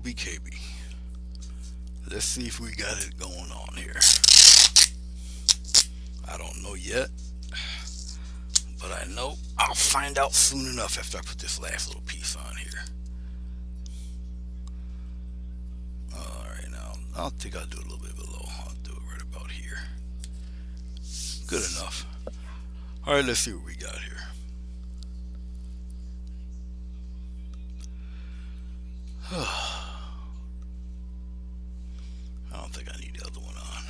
Wbtt. Let's see if we got it going on here. I don't know yet, but I know I'll find out soon enough after I put this last little piece on here. Alright, now I think I'll do it a little bit below. I'll do it right about here. Good enough. Alright, let's see what we got here. I don't think I need the other one on.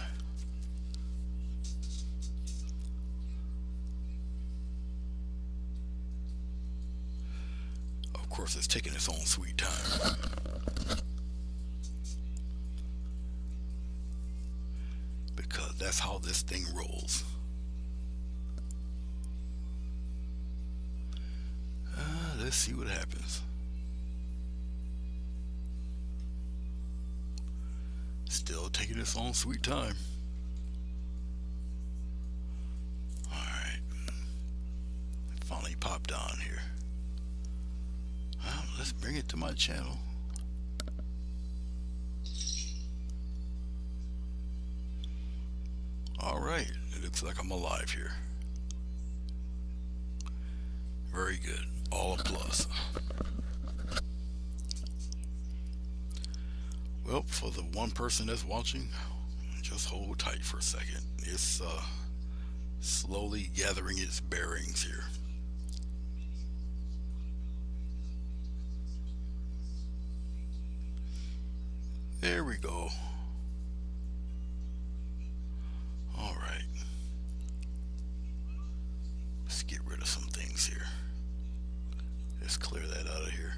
Of course, it's taking its own sweet time. Because that's how this thing rolls. Let's see what happens. Still taking its own sweet time. Alright. Finally popped on here. Well, let's bring it to my channel. Alright. It looks like I'm alive here. Very good. All a plus. Well, for the one person that's watching, just hold tight for a second. It's slowly gathering its bearings here. There we go. All right. Let's get rid of some things here. Let's clear that out of here.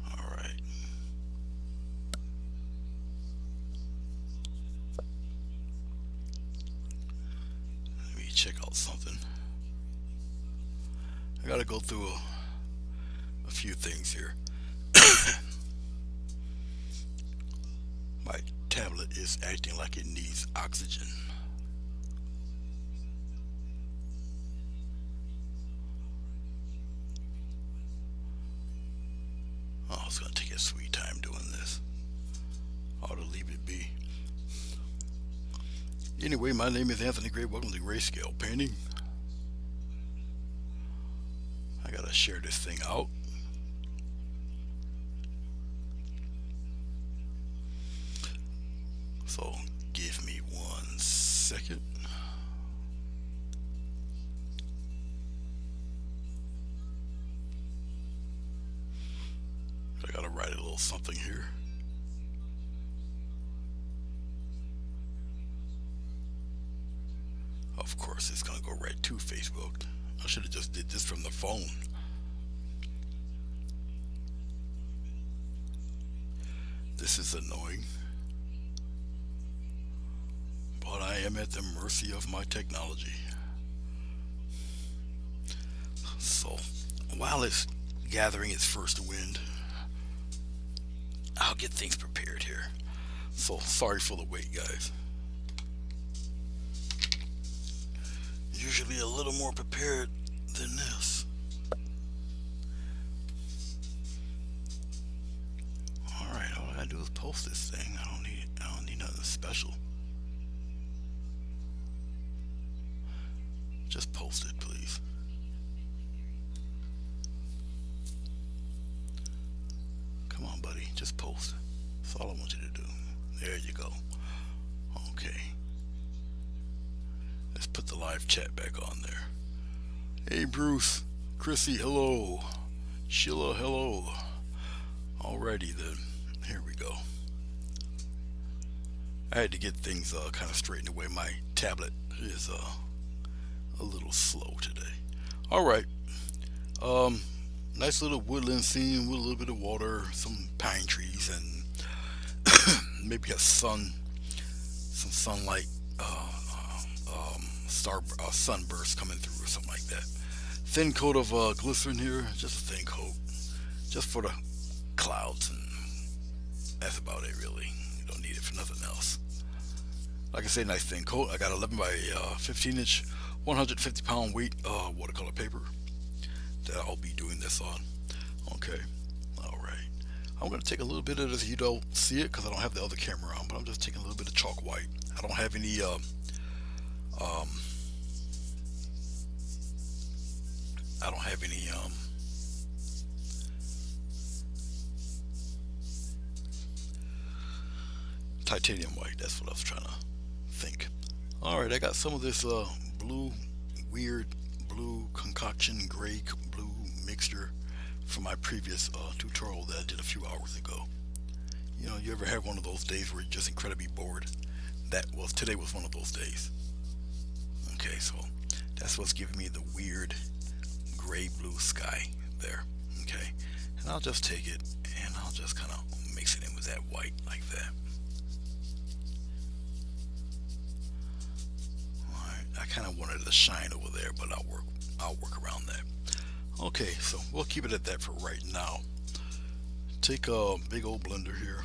All right. Check out something. I gotta go through a few things here. My tablet is acting like it needs oxygen. Oh, it's gonna take a sweet time doing this. I ought to leave it be. Anyway, my name is Anthony Gray. Welcome to Grayscale Painting. I gotta share this thing out. So give me 1 second. I gotta write a little something here. Of course, it's gonna go right to Facebook. I should have just did this from the phone. This is annoying, but I am at the mercy of my technology. So while it's gathering its first wind, I'll get things prepared here. So sorry for the wait, guys. Usually a little more prepared than this. Alright, all I gotta do is post this thing. I don't need nothing special. Just post it, please. Come on, buddy, just post. That's all I want you to do. There you go. Okay. Let's put the live chat back on there. Hey Bruce, Chrissy, hello. Sheila, hello. Alrighty then, here we go. I had to get things kind of straightened away. My tablet is a little slow today. Alright, nice little woodland scene with a little bit of water, some pine trees, and maybe some sunlight, sunburst coming through or something like that. Thin coat of glycerin here, just a thin coat, just for the clouds, and that's about it really. You don't need it for nothing else. Like I say, nice thin coat. I got 11 by 15 inch, 150 pound weight watercolor paper that I'll be doing this on. Okay, all right. I'm going to take a little bit of this. You don't see it because I don't have the other camera on, but I'm just taking a little bit of chalk white. I don't have any um, I don't have any titanium white. That's what I was trying to think. All right, I got some of this blue, weird blue concoction, gray blue mixture from my previous tutorial that I did a few hours ago. You know, you ever have one of those days where you're just incredibly bored? Today was one of those days. Okay, so that's what's giving me the weird gray blue sky there. Okay, and I'll just take it and I'll just kind of mix it in with that white like that. All right, I kind of wanted to shine over there, but I'll work around that. Okay, so we'll keep it at that for right now. Take a big old blender here,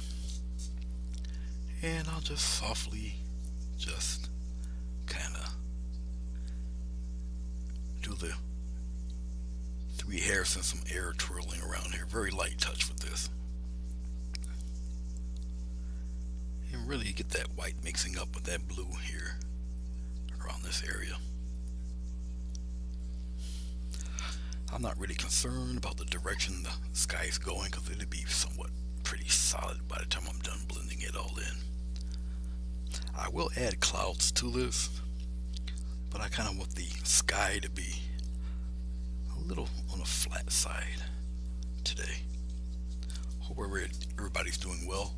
and I'll just softly just kind of do the three hairs and some air twirling around here. Very light touch with this. And really get that white mixing up with that blue here around this area. I'm not really concerned about the direction the sky is going because it'll be somewhat pretty solid by the time I'm done blending it all in. I will add clouds to this, but I kind of want the sky to be a little on the flat side today. Hope everybody's doing well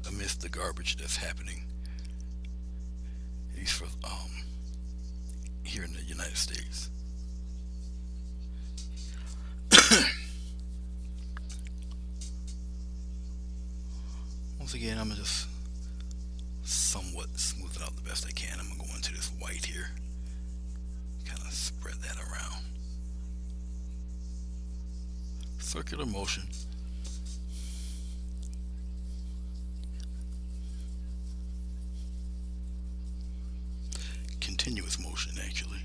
amidst the garbage that's happening, at least for here in the United States. Once again, I'm just somewhat smooth it out the best I can. I'm going to go into this white here, kind of spread that around. Circular motion. Continuous motion, actually.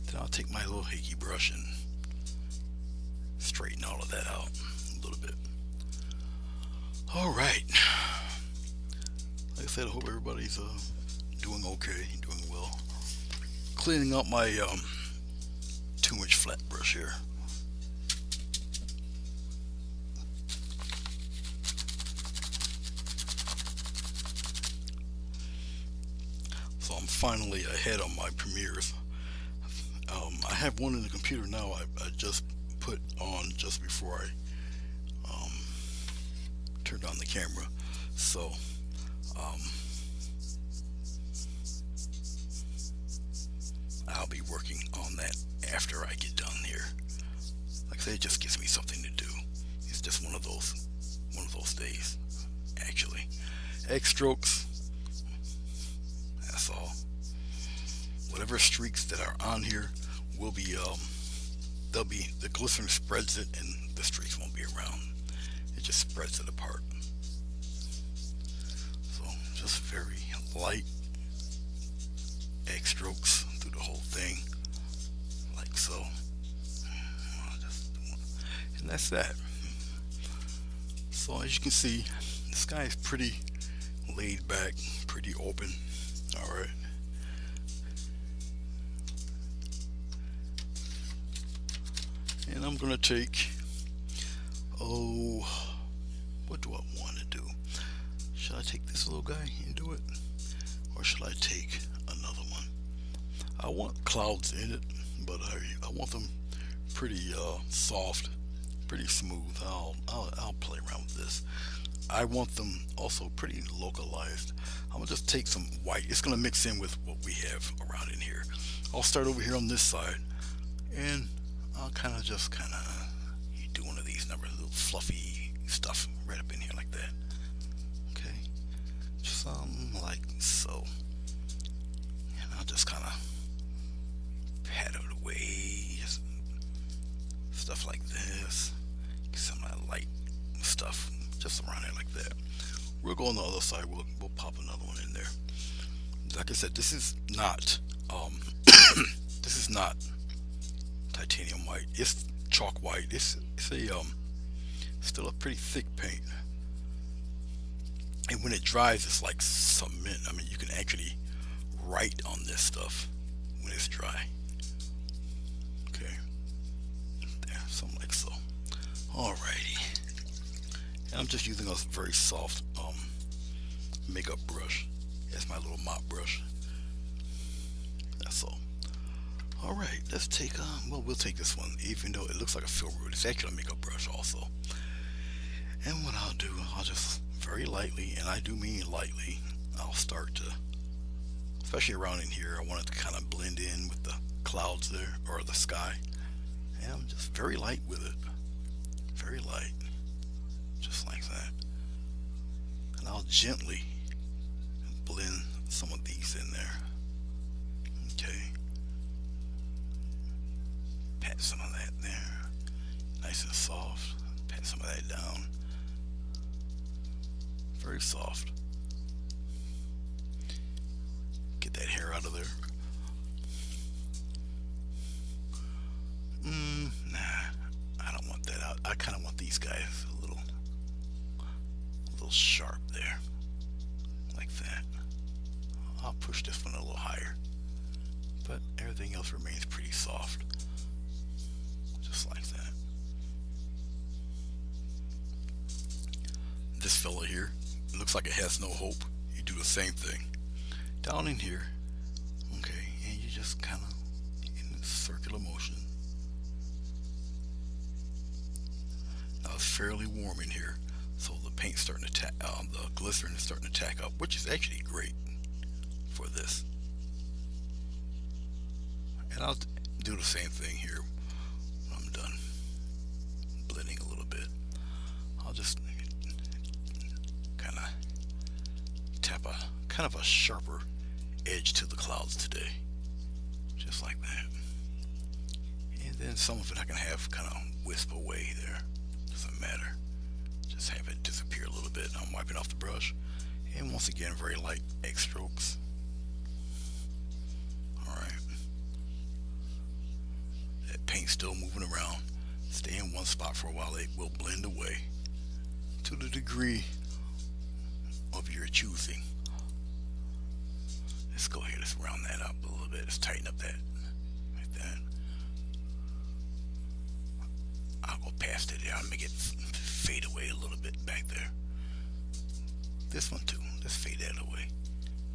Then I'll take my little hickey brush and straighten all of that out a little bit. All right. Like I said, I hope everybody's doing okay, doing well. Cleaning up my 2-inch flat brush here. So I'm finally ahead on my premieres. I have one in the computer now. I just put on just before I turned on the camera. So I'll be working on that after I get done here. Like I say, it just gives me something to do. It's just one of those days, actually. X strokes. That's all. Whatever streaks that are on here will be the glycerin spreads it and the streaks won't be around. It just spreads it apart. So just very light X strokes through the whole thing, like so. And that's that. So as you can see, the sky is pretty laid back, pretty open. All right. And I'm gonna take, what do I want to do? Should I take this little guy and do it, or should I take another one? I want clouds in it, but I want them pretty soft, pretty smooth. I'll play around with this. I want them also pretty localized. I'm gonna just take some white. It's gonna mix in with what we have around in here. I'll start over here on this side, and I'll kind of do one of these little fluffy stuff right up in here like that. Okay, just like so. And I'll just kind of pat it away, just stuff like this. Get some of that light stuff just around it like that. We'll go on the other side. We'll pop another one in there. Like I said, this is not this is not titanium white. It's chalk white. It's a still a pretty thick paint, and when it dries, it's like cement. I mean, you can actually write on this stuff when it's dry. Okay, there, something like so. Alrighty, and I'm just using a very soft makeup brush. That's my little mop brush. That's all. All right, let's take well, we'll take this one, even though it looks like a filbert. It's actually a makeup brush also. And what I'll do, I'll just very lightly, and I do mean lightly, I'll start to, especially around in here, I want it to kind of blend in with the clouds there, or the sky. And I'm just very light with it. Very light. Just like that. And I'll gently blend some of these in there. Okay. Pat some of that there. Nice and soft. Pat some of that down. Very soft. Get that hair out of there. Nah, I don't want that out. I kind of want these guys a little sharp there, like that. I'll push this one a little higher, but everything else remains pretty soft, just like that. This fella here, it looks like it has no hope. You do the same thing down in here, okay, and you just kind of in this circular motion. Now it's fairly warm in here, so the paint's starting to the glycerin is starting to tack up, which is actually great for this. And I'll do the same thing here when I'm done blending a little bit. I'll just kind of tap a kind of a sharper edge to the clouds today, just like that. And then some of it I can have kind of wisp away there. Doesn't matter. Just have it disappear a little bit. I'm wiping off the brush, and once again, very light X strokes. Alright. That paint's still moving around. Stay in one spot for a while. It will blend away to the degree of your choosing. Let's go ahead. Let's round that up a little bit. Let's tighten up that. Like that. I'll go past it. I'll make it fade away a little bit back there. This one too. Let's fade that away.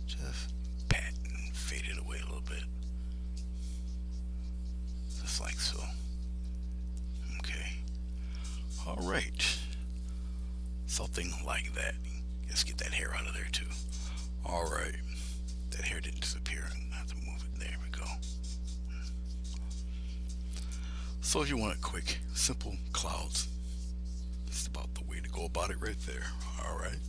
Just pat and fade it away a little bit. Just like so. Okay. Alright. Something like that. Let's get that hair out of there too. Alright. That hair didn't disappear. I have to move it. There we go. So if you want it quick, simple clouds, it's about the way to go about it right there. Alright.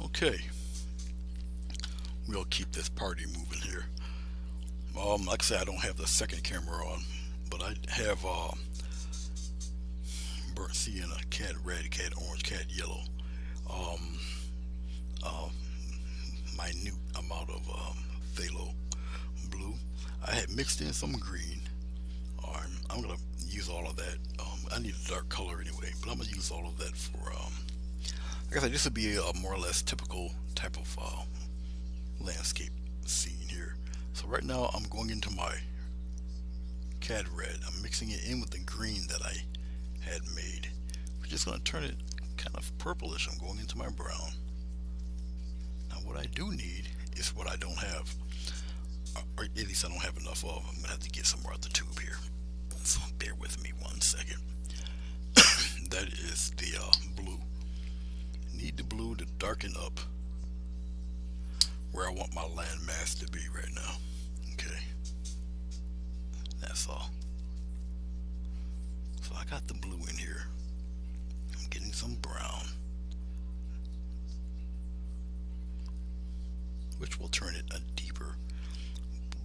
Okay. We'll keep this party moving here. Like I said, I don't have the second camera on, but I have burnt sienna, cat red, cat orange, cat yellow, minute amount of phthalo blue. I had mixed in some green. I'm gonna use all of that. I need a dark color anyway, but I'm gonna use all of that for like I said, this would be a more or less typical type of landscape scene here. So right now I'm going into my cat red. I'm mixing it in with the green that I had made. We're just going to turn it kind of purplish. I'm going into my brown. Now what I do need is what I don't have, or at least I don't have enough of. I'm going to have to get some more out the tube here. So bear with me one second. That is the blue. Need the blue to darken up where I want my land mass to be right now. Okay. That's all. So I got the blue in here. I'm getting some brown, which will turn it a deeper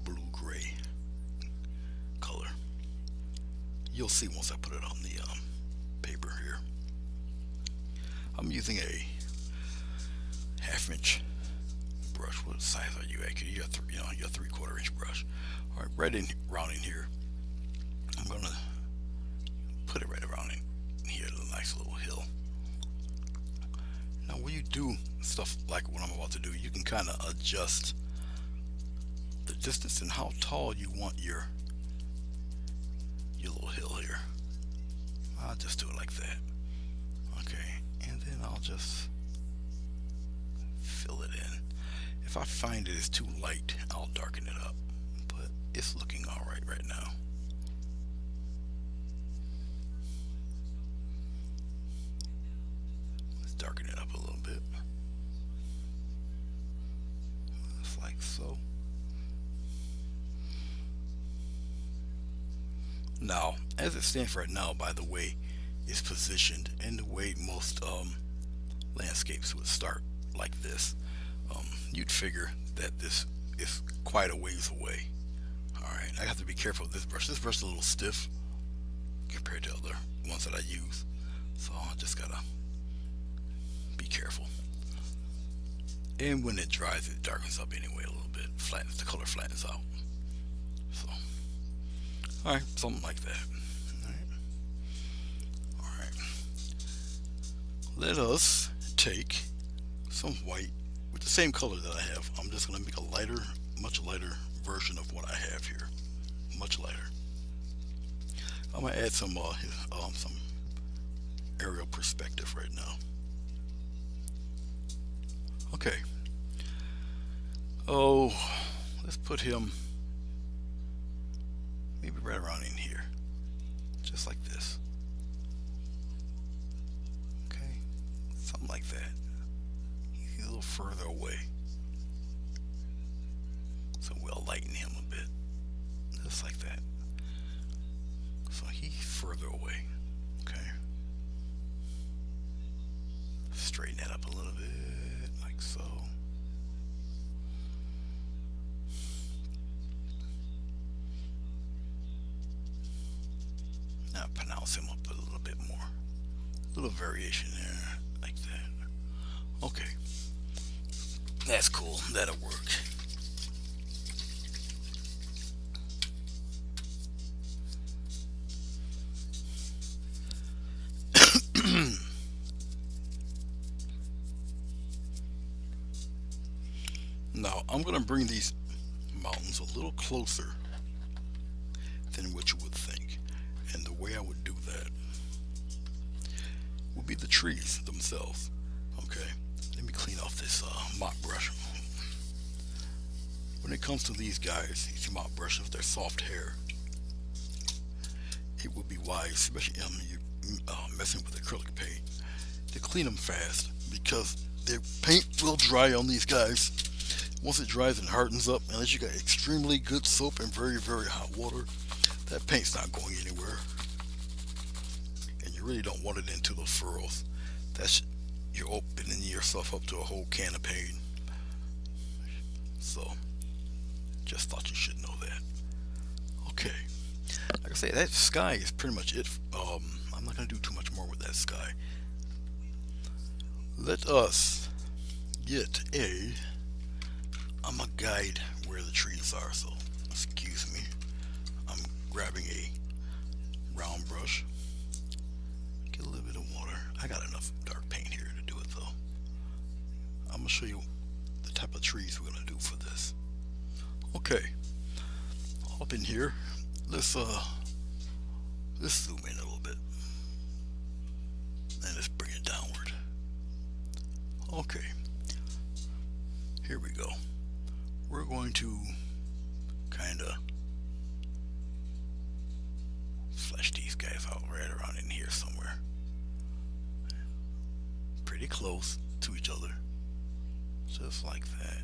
blue-gray color. You'll see once I put it on the paper here. I'm using a 1/2 inch brush. What size are you at? You got your 3/4 inch brush. All right, right in around in here. I'm gonna put it right around in here, a nice little hill. Now, when you do stuff like what I'm about to do, you can kind of adjust the distance and how tall you want your little hill here. I'll just do it like that. Okay, and then I'll just fill it in. If I find it is too light, I'll darken it up, but it's looking all right now. Let's darken it up a little bit, just like so. Now, as it stands right now, by the way it's positioned and the way most landscapes would start like this, you'd figure that this is quite a ways away. Alright, I have to be careful with this brush. This brush is a little stiff compared to other ones that I use, so I just gotta be careful. And when it dries, it darkens up anyway a little bit. Flattens, the color flattens out. So, alright, something like that. Alright. Let us take some white with the same color that I have. I'm just going to make a lighter, much lighter version of what I have here. Much lighter. I'm going to add some aerial perspective right now. Okay. Oh, let's put him maybe right around in here, just like this. Okay, something like that. He's a little further away, so we'll lighten him a bit, just like that. So he's further away. Okay, straighten that up a little bit, like so. Now pronounce him up a little bit more. A little variation there, like that. Okay. That's cool. That'll work. Now, I'm going to bring these mountains a little closer than what you would think. And the way I would do that would be the trees themselves. Okay, let me clean off this mop brush. When it comes to these guys, these mop brushes, their soft hair, it would be wise, especially you're messing with acrylic paint, to clean them fast, because their paint will dry on these guys. Once it dries and hardens up, unless you got extremely good soap and very, very hot water, that paint's not going anywhere. And you really don't want it into the furrows. You're opening yourself up to a whole can of paint. So, just thought you should know that. Okay. Like I say, that sky is pretty much it. I'm not going to do too much more with that sky. Let us get I'm a guide where the trees are, so excuse me. I'm grabbing a round brush. Get a little bit of water. I got enough dark paint here to do it though. I'm gonna show you the type of trees we're gonna do for this. Okay, up in here, let's zoom in a little bit and let's bring it downward. Okay, here we go. We're going to kind of flesh these guys out right around in here somewhere. Pretty close to each other. Just like that.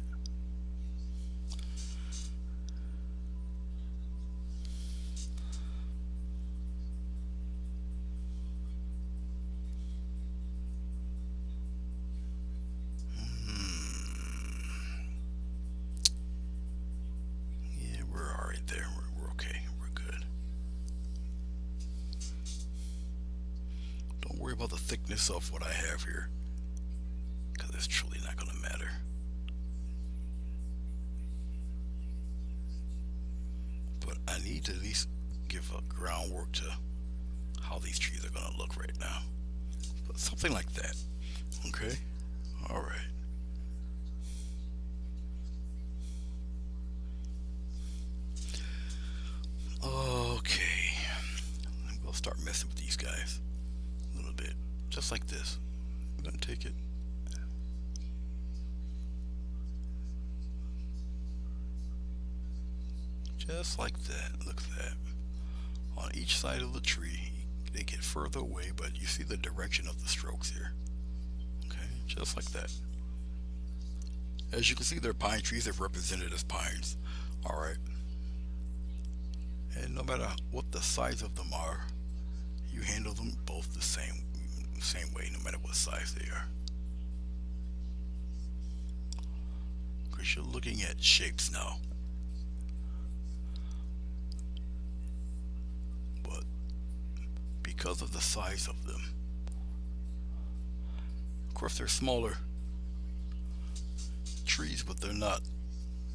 About the thickness of what I have here, because it's truly not going to matter. I need to at least give a groundwork to how these trees are gonna look right now. But something like that. Okay. All right. Okay. I'm gonna start messing with these guys a little bit, just like this. I'm gonna take it. Just like that. Look at that. On each side of the tree, they get further away, but you see the direction of the strokes here. Okay, just like that. As you can see, they're pine trees. They're represented as pines. All right. And no matter what the size of them are, you handle them both the same way, no matter what size they are. Because you're looking at shapes now. But because of the size of them, of course they're smaller trees, but they're not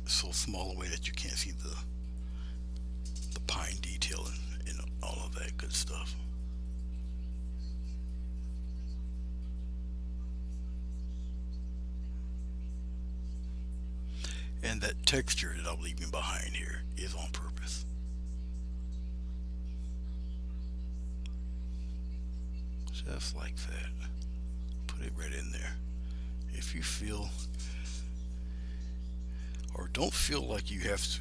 so small a way that you can't see the pine detail and all of that good stuff. And that texture that I'm leaving behind here is on purpose. Just like that. Put it right in there. If you feel or don't feel like you have to,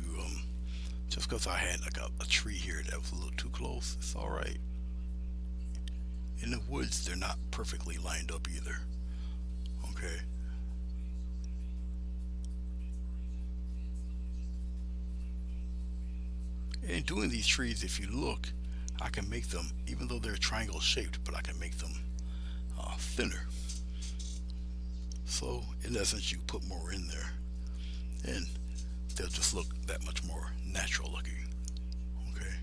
just because I had like a tree here that was a little too close, it's all right. In the woods, they're not perfectly lined up either. Okay. And doing these trees, if you look, I can make them, even though they're triangle shaped, but I can make them thinner. So in essence, you put more in there and they'll just look that much more natural looking. Okay.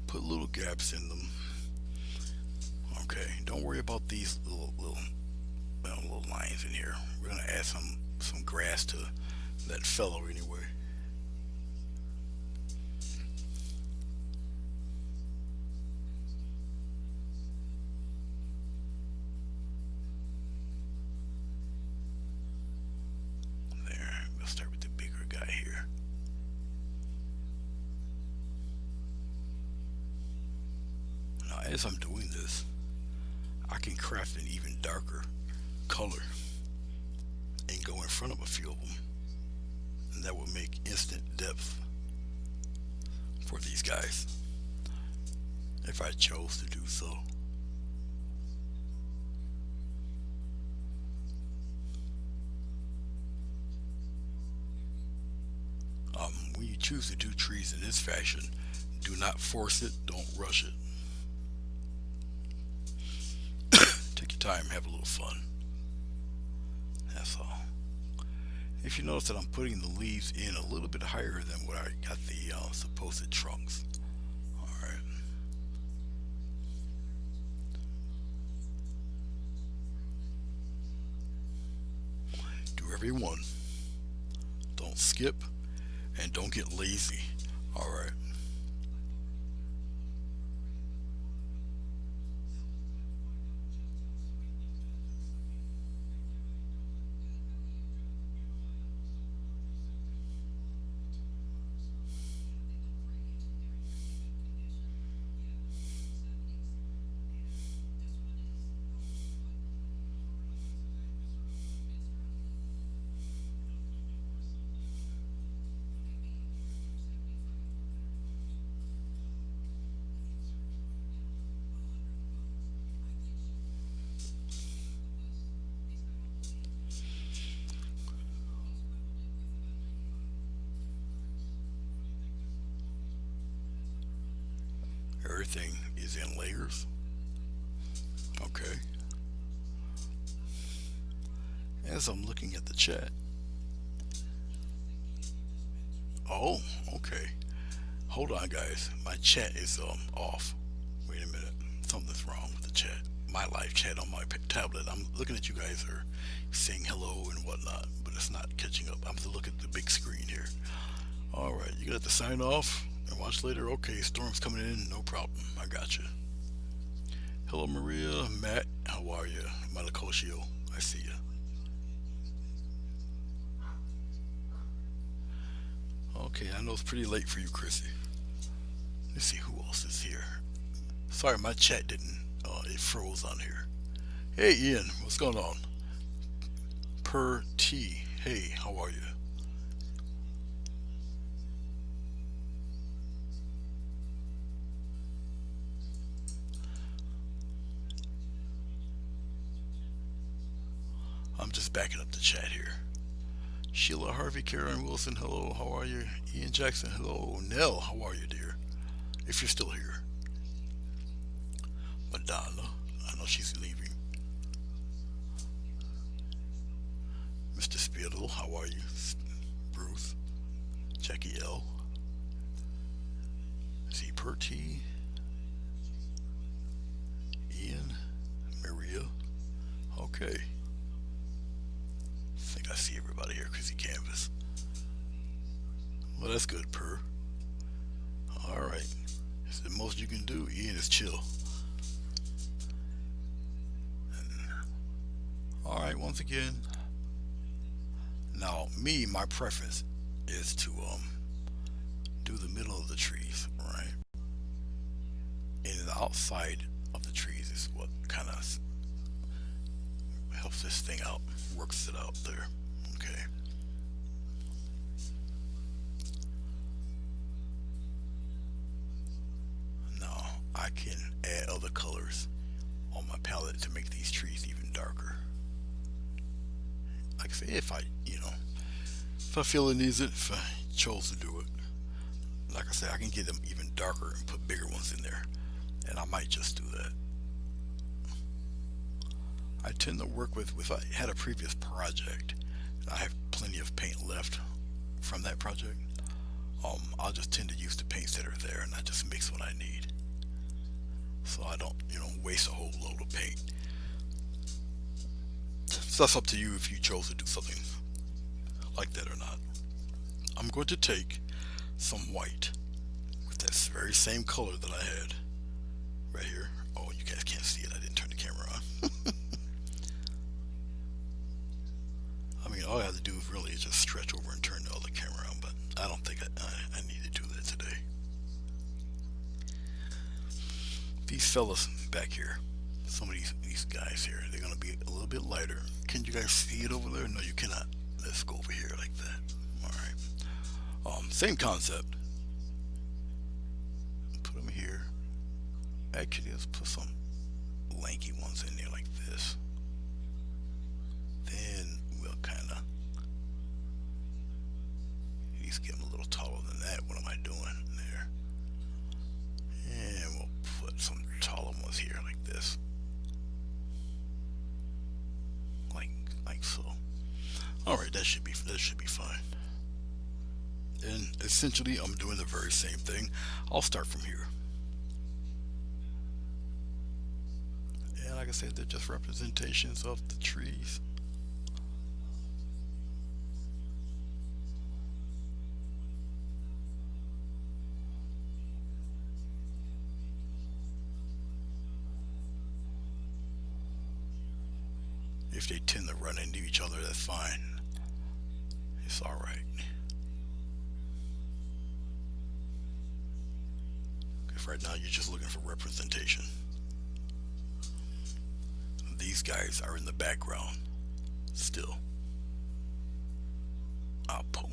Put little gaps in them. Okay, don't worry about these little lines in here. We're gonna add some grass to that fellow anyway. There, we'll start with the bigger guy here. Now, as I'm doing this, I can craft an even darker color and go in front of a few of them, and that will make instant depth for these guys if I chose to do so. When you choose to do trees in this fashion, do not force it, don't rush it. Take your time, have a little fun. That's all. If you notice that I'm putting the leaves in a little bit higher than what I got the supposed trunks. Alright. Do every one. Don't skip and don't get lazy. Alright. Everything is in layers. Okay. As I'm looking at the chat. Oh, okay. Hold on, guys. My chat is off. Wait a minute. Something's wrong with the chat. My live chat on my tablet. I'm looking at you guys are saying hello and whatnot, but it's not catching up. I have to look at the big screen here. All right, you got to sign off and watch later. Okay, storm's coming in. No problem. I got you. Hello, Maria, Matt. How are you, Malakosio? I see you. Okay, I know it's pretty late for you, Chrissy. Let's see who else is here. Sorry, my chat didn't. It froze on here. Hey, Ian, what's going on? Per T. Hey, how are you? I'm just backing up the chat here. Sheila Harvey, Karen Wilson, hello, how are you? Ian Jackson, hello. Nell, how are you, dear? If you're still here. Madonna, I know she's leaving. Mr. Spittle, how are you? Bruce, Jackie L. See Perty, Ian, Maria. Okay. I think I see everybody here, Chrissy Canvas. Well, that's good, Per. Alright. It's the most you can do. Ian is chill. Alright, once again. Now, my preference is to do the middle of the trees, right? And the outside of the trees is what kind of helps this thing out, works it out there. Okay. Now I can add other colors on my palette to make these trees even darker. Like I say, if I feel it needs it, if I chose to do it. Like I said, I can get them even darker and put bigger ones in there. And I might just do that. I tend to work with, if I had a previous project, and I have plenty of paint left from that project, I'll just tend to use the paints that are there and I just mix what I need. So I don't, waste a whole load of paint. So that's up to you if you chose to do something like that or not. I'm going to take some white with that very same color that I had right here. Oh, you guys can't see it. I didn't turn the camera on. I mean, all I have to do really is just stretch over and turn the other camera on, but I don't think I need to do that today. These fellas back here, some of these guys here, they're going to be a little bit lighter. Can you guys see it over there? No, you cannot. Let's go over here like that. All right. Same concept. Put them here. Actually, let's put some lanky ones in there like this. Then we'll kind of at least get them a little taller than that. What am I doing there? And we'll put some taller ones here like this. Like so. All right, that should be fine. And essentially, I'm doing the very same thing. I'll start from here. And like I said, they're just representations of the trees. If they tend to run into each other, that's fine. It's all right. Because right now you're just looking for representation. These guys are in the background still. I'll put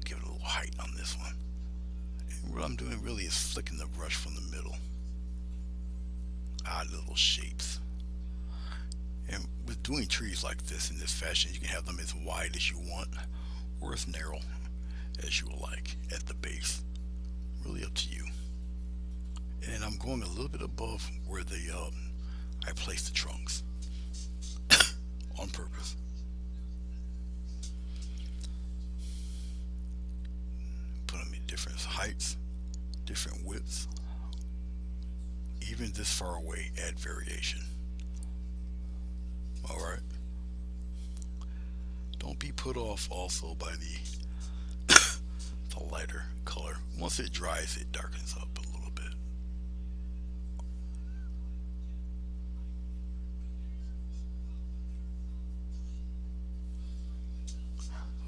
give it a little height on this one. And what I'm doing really is flicking the brush from the middle. Odd little shapes. And with doing trees like this in this fashion, you can have them as wide as you want or as narrow as you would like at the base. Really up to you. And I'm going a little bit above where I place the trunks on purpose. Put them in different heights different widths. Even this far away, add variation. Alright. Don't be put off also by the lighter color. Once it dries, it darkens up a little bit.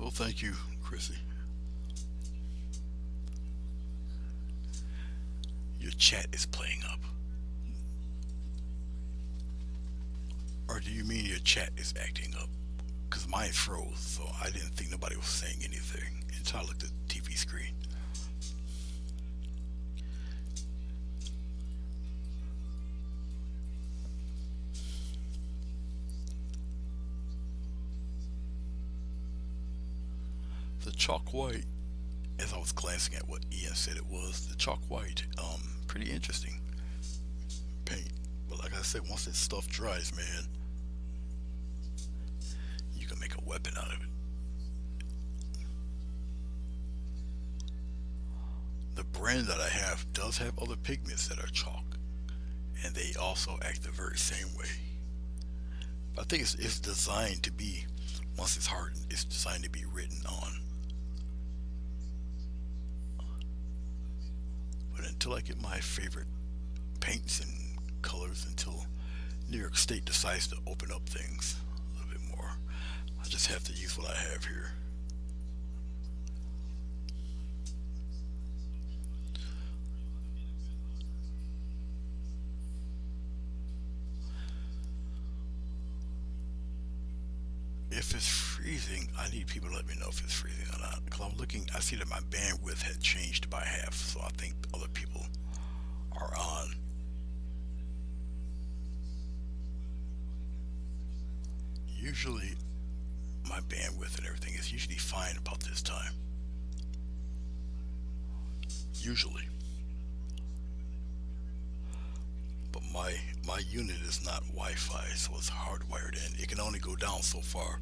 Oh, thank you, Chrissy. Your chat is playing up. Or do you mean your chat is acting up? Because mine froze, so I didn't think nobody was saying anything until I looked at the TV screen. The chalk white, as I was glancing at what Ian said it was, the chalk white, pretty interesting paint. But like I said, once this stuff dries, man, you can make a weapon out of it. The brand that I have does have other pigments that are chalk, and they also act the very same way. But I think it's designed to be, once it's hardened, it's designed to be written on. But until I get my favorite paints and colors, until New York State decides to open up things a little bit more, I just have to use what I have here. If it's freezing, I need people to let me know if it's freezing or not. Because I'm looking, I see that my bandwidth had changed by half, so I think other people are on. Usually, my bandwidth and everything is usually fine about this time. Usually. But my unit is not Wi-Fi, so it's hardwired in. It can only go down so far.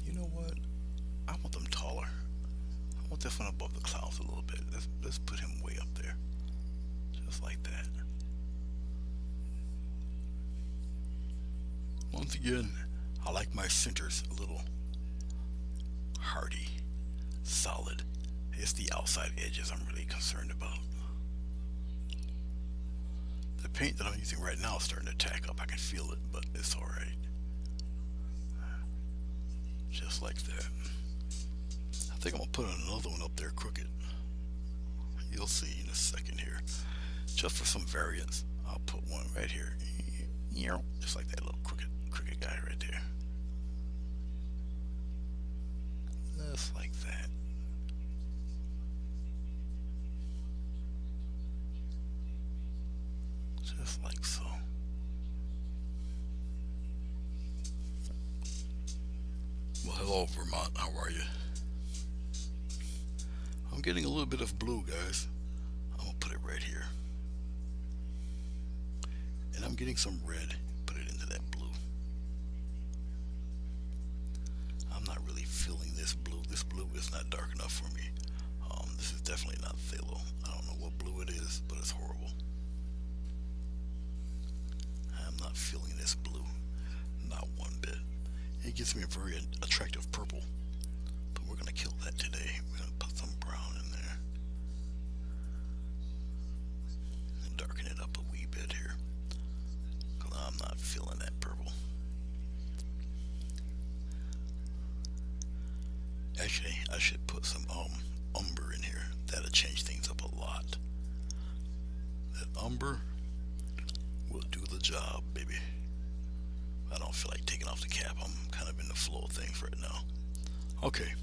You know what? I want them taller. I want this one above the clouds a little bit. Let's put him way up there. Just like that. Once again, I like my centers a little hardy, solid. It's the outside edges I'm really concerned about. The paint that I'm using right now is starting to tack up. I can feel it, but it's alright. Just like that. I think I'm going to put another one up there crooked. You'll see in a second here. Just for some variance, I'll put one right here. Just like that little crooked guy right there. Just like that. Just like so. Well, hello Vermont, how are you? I'm getting a little bit of blue, guys. I'm gonna put it right here. And I'm getting some red. Put it into that blue. I'm not really feeling this blue. This blue is not dark enough for me. This is definitely not phthalo. I don't know what blue it is, but it's horrible. I'm not feeling this blue. Not one bit. It gives me a very attractive purple. But we're going to kill that today. We're going to put some brown in there. And darken it up a wee bit here. Because I'm not feeling that purple. Actually, I should put some umber in here. That'll change things up a lot. That umber will do the job, baby. I don't feel like taking off the cap. I'm kind of in the flow of things right now. Okay,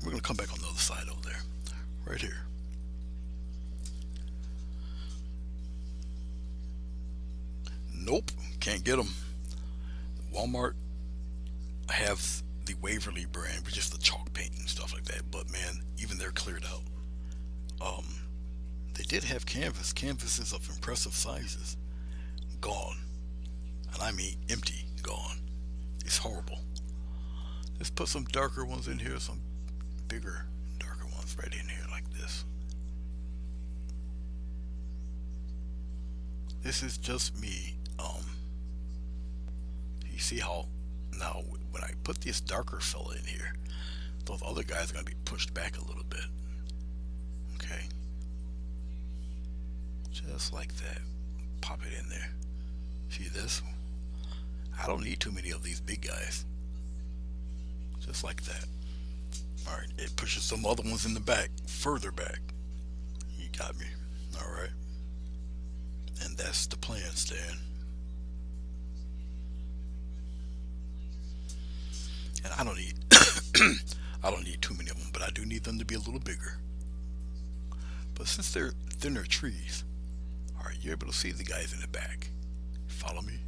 we're gonna come back on the other side over there, right here. Nope, can't get them. Walmart has the Waverly brand, which is the chalk paint and stuff like that. But man, even they're cleared out. They did have canvas. Canvases of impressive sizes. Gone. And I mean empty. Gone. It's horrible. Let's put some darker ones in here. Some bigger, darker ones right in here like this. This is just me. You see how now when I put this darker fella in here, those other guys are going to be pushed back a little bit. Okay. Just like that. Pop it in there. See this? I don't need too many of these big guys. Just like that. Alright, it pushes some other ones in the back, further back. You got me. Alright. And that's the plan, Stan. And I don't need I don't need too many of them, but I do need them to be a little bigger. But since they're thinner trees, alright, you're able to see the guys in the back. Follow me?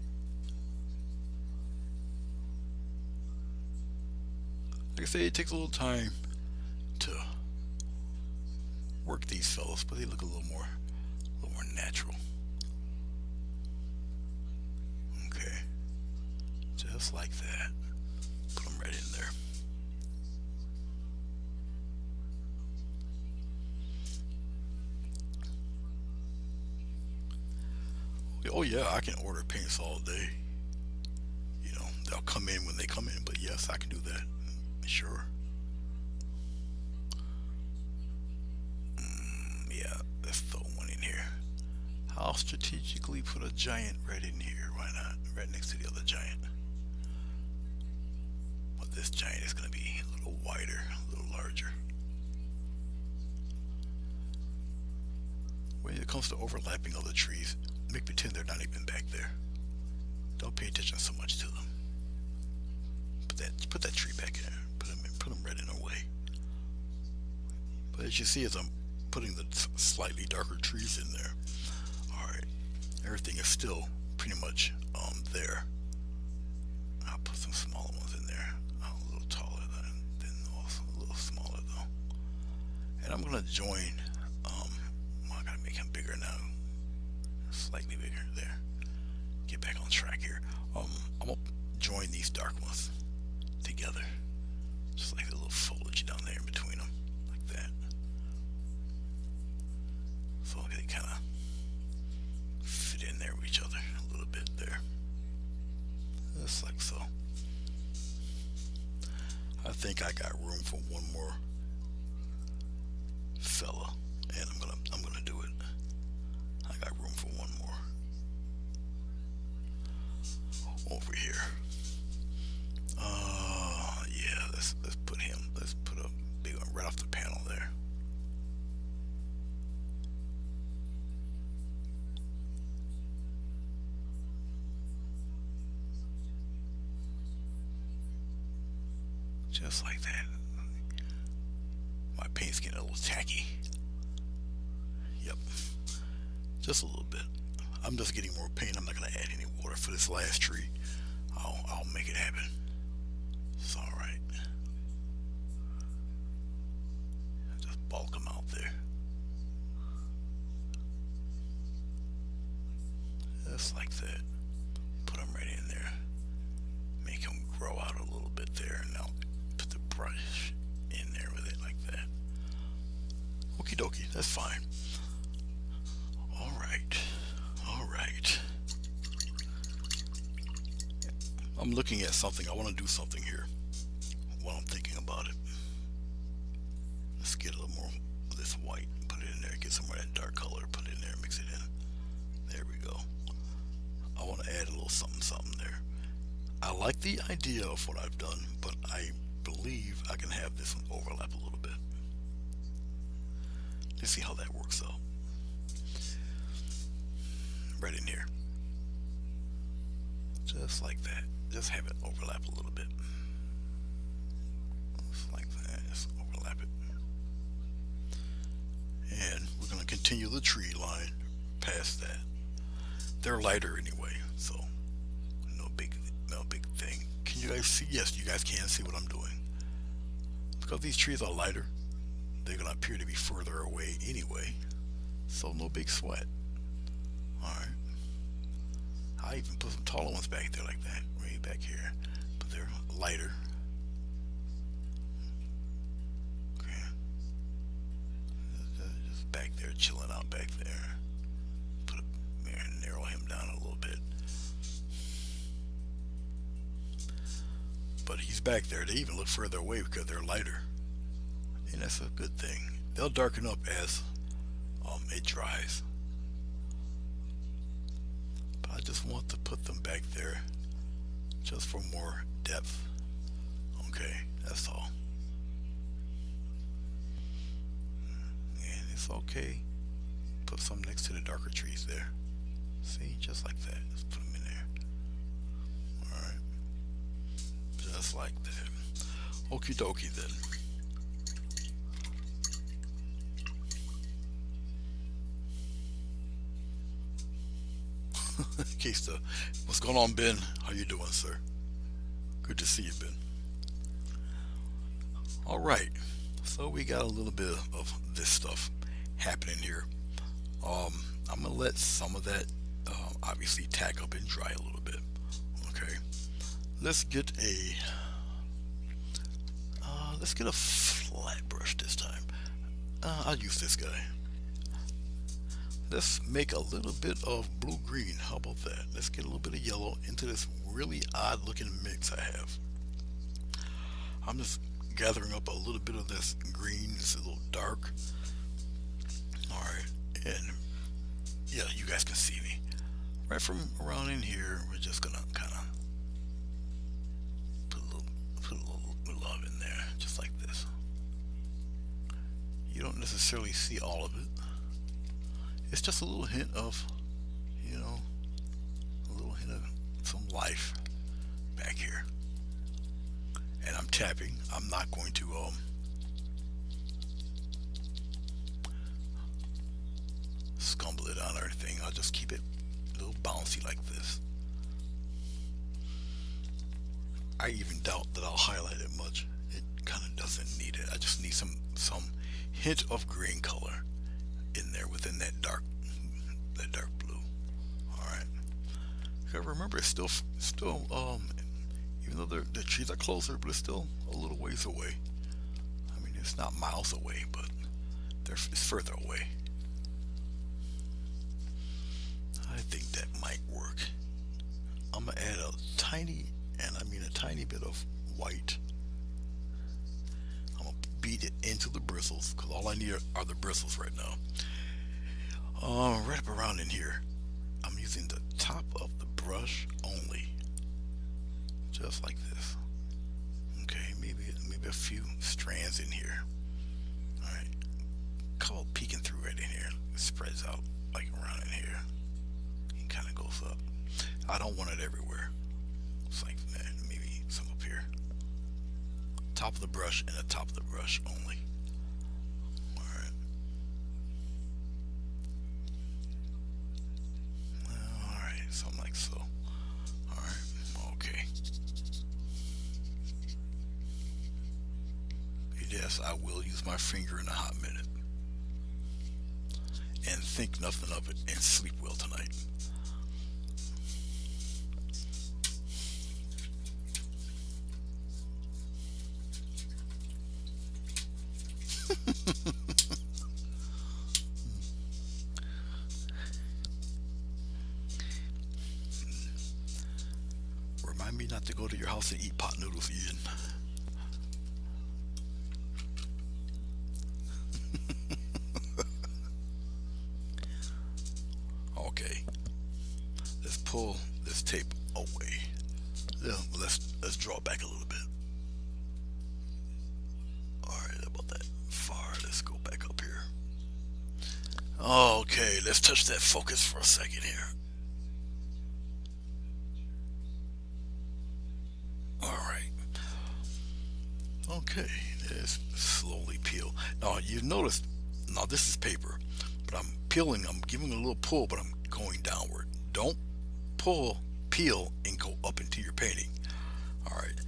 Like I say, it takes a little time to work these fellas, but they look a little more natural. Okay, just like that. Put them right in there. Oh yeah, I can order paints all day. You know, they'll come in when they come in, but yes, I can do that. Sure. Yeah, let's throw one in here. I'll strategically put a giant right in here. Why not? Right next to the other giant. But this giant is going to be a little wider, a little larger. When it comes to overlapping other trees, make pretend they're not even back there. Don't pay attention so much to them. Put that tree back in there. Put them right in a way. But as you see, as I'm putting the slightly darker trees in there, alright, everything is still pretty much there. I'll put some smaller ones in there. A little taller than also a little smaller though. And I'm gonna join I gotta make him bigger now. Slightly bigger there. Get back on track here. I'm gonna join these dark ones together. Just like the little foliage down there in between them. Like that. So they kind of fit in there with each other a little bit there. Just like so. I think I got room for one more fella. And I'm gonna do it. I got room for one more. Over here. Yeah, let's put him. Let's put a big one right off the panel there. Just like that. My paint's getting a little tacky. Yep. Just a little bit. I'm just getting more paint. I'm not going to add any water for this last tree. I'll make it happen. It's alright. Just bulk them out there. Just like that. Put them right in there. Make them grow out a little bit there. And I'll put the brush in there with it like that. Okie dokie. That's fine. Alright. I'm looking at something. I want to do something here while I'm thinking about it. Let's get a little more of this white. Put it in there. Get some of that dark color. Put it in there. Mix it in. There we go. I want to add a little something there. I like the idea of what I've done, but I believe I can have this one overlap a little bit. Let's see how that works out. Right in here. Just like that. Just have it overlap a little bit. Just like that. Just overlap it. And we're going to continue the tree line past that. They're lighter anyway, so no big thing. Can you guys see? Yes, you guys can see what I'm doing. Because these trees are lighter, they're going to appear to be further away anyway, so no big sweat. Alright. I even put some taller ones back there like that, way back here, but they're lighter. back there. Put a, narrow him down a little bit. But he's back there. They even look further away because they're lighter, and that's a good thing. They'll darken up as it dries. But I just want to put them back there just for more depth. Okay, that's all. And it's okay. Put some next to the darker trees there. See, just like that. Just put them in there. Alright. Just like that. Okie dokie then. In case the, what's going on, Ben? How you doing, sir? Good to see you, Ben. All right, so we got a little bit of this stuff happening here. I'm gonna let some of that obviously tack up and dry a little bit. Okay, let's get a flat brush this time. I'll use this guy. Let's make a little bit of blue-green. How about that? Let's get a little bit of yellow into this really odd looking mix I have. I'm just gathering up a little bit of this green. It's a little dark. Alright, and yeah, you guys can see me. Right from around in here, we're just gonna kind of put a little love in there, just like this. You don't necessarily see all of it. It's just a little hint of, you know, a little hint of some life back here. And I'm tapping. I'm not going to scumble it on or anything. I'll just keep it a little bouncy like this. I even doubt that I'll highlight it much. It kind of doesn't need it. I just need some hint of green color in there within that dark blue. All right. Remember, it's still even though the trees are closer, but it's still a little ways away. I mean, it's not miles away, but it's further away. I think that might work. I'm gonna add a tiny bit of white. I'm gonna beat it into the bristles because all I need are the bristles right now. Right up around in here, I'm using the top of the brush only, just like this. Okay, maybe a few strands in here. All right, couple peeking through right in here. It spreads out like around in here. It kind of goes up. I don't want it everywhere. It's like that. Maybe some up here. Top of the brush and the top of the brush only. Something like so. Alright, okay. Yes, I will use my finger in a hot minute. And think nothing of it and sleep well tonight. Remind me not to go to your house and eat pot noodles, Ian. Okay, let's pull this tape away. Yeah, let's draw it back a little bit. All right, about that far. Let's go back up here. Okay, let's touch that focus for a second here. Okay, let's slowly peel. Now you notice, now this is paper, but I'm peeling, I'm giving a little pull, but I'm going downward. Don't peel and go up into your painting. Alright,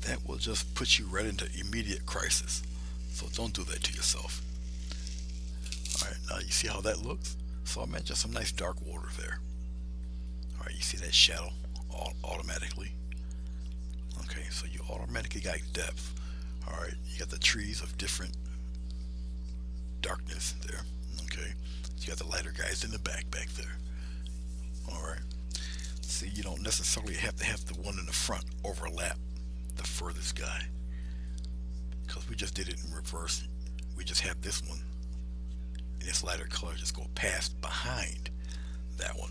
that will just put you right into immediate crisis. So don't do that to yourself. Alright, now you see how that looks? So I mentioned some nice dark water there. Alright, you see that shadow automatically? Okay, so you automatically got depth. Alright, you got the trees of different darkness there. Okay, You got the lighter guys in the back there. All right. See, you don't necessarily have to have the one in the front overlap the furthest guy, because we just did it in reverse. We just have this one in this lighter color just go past behind that one.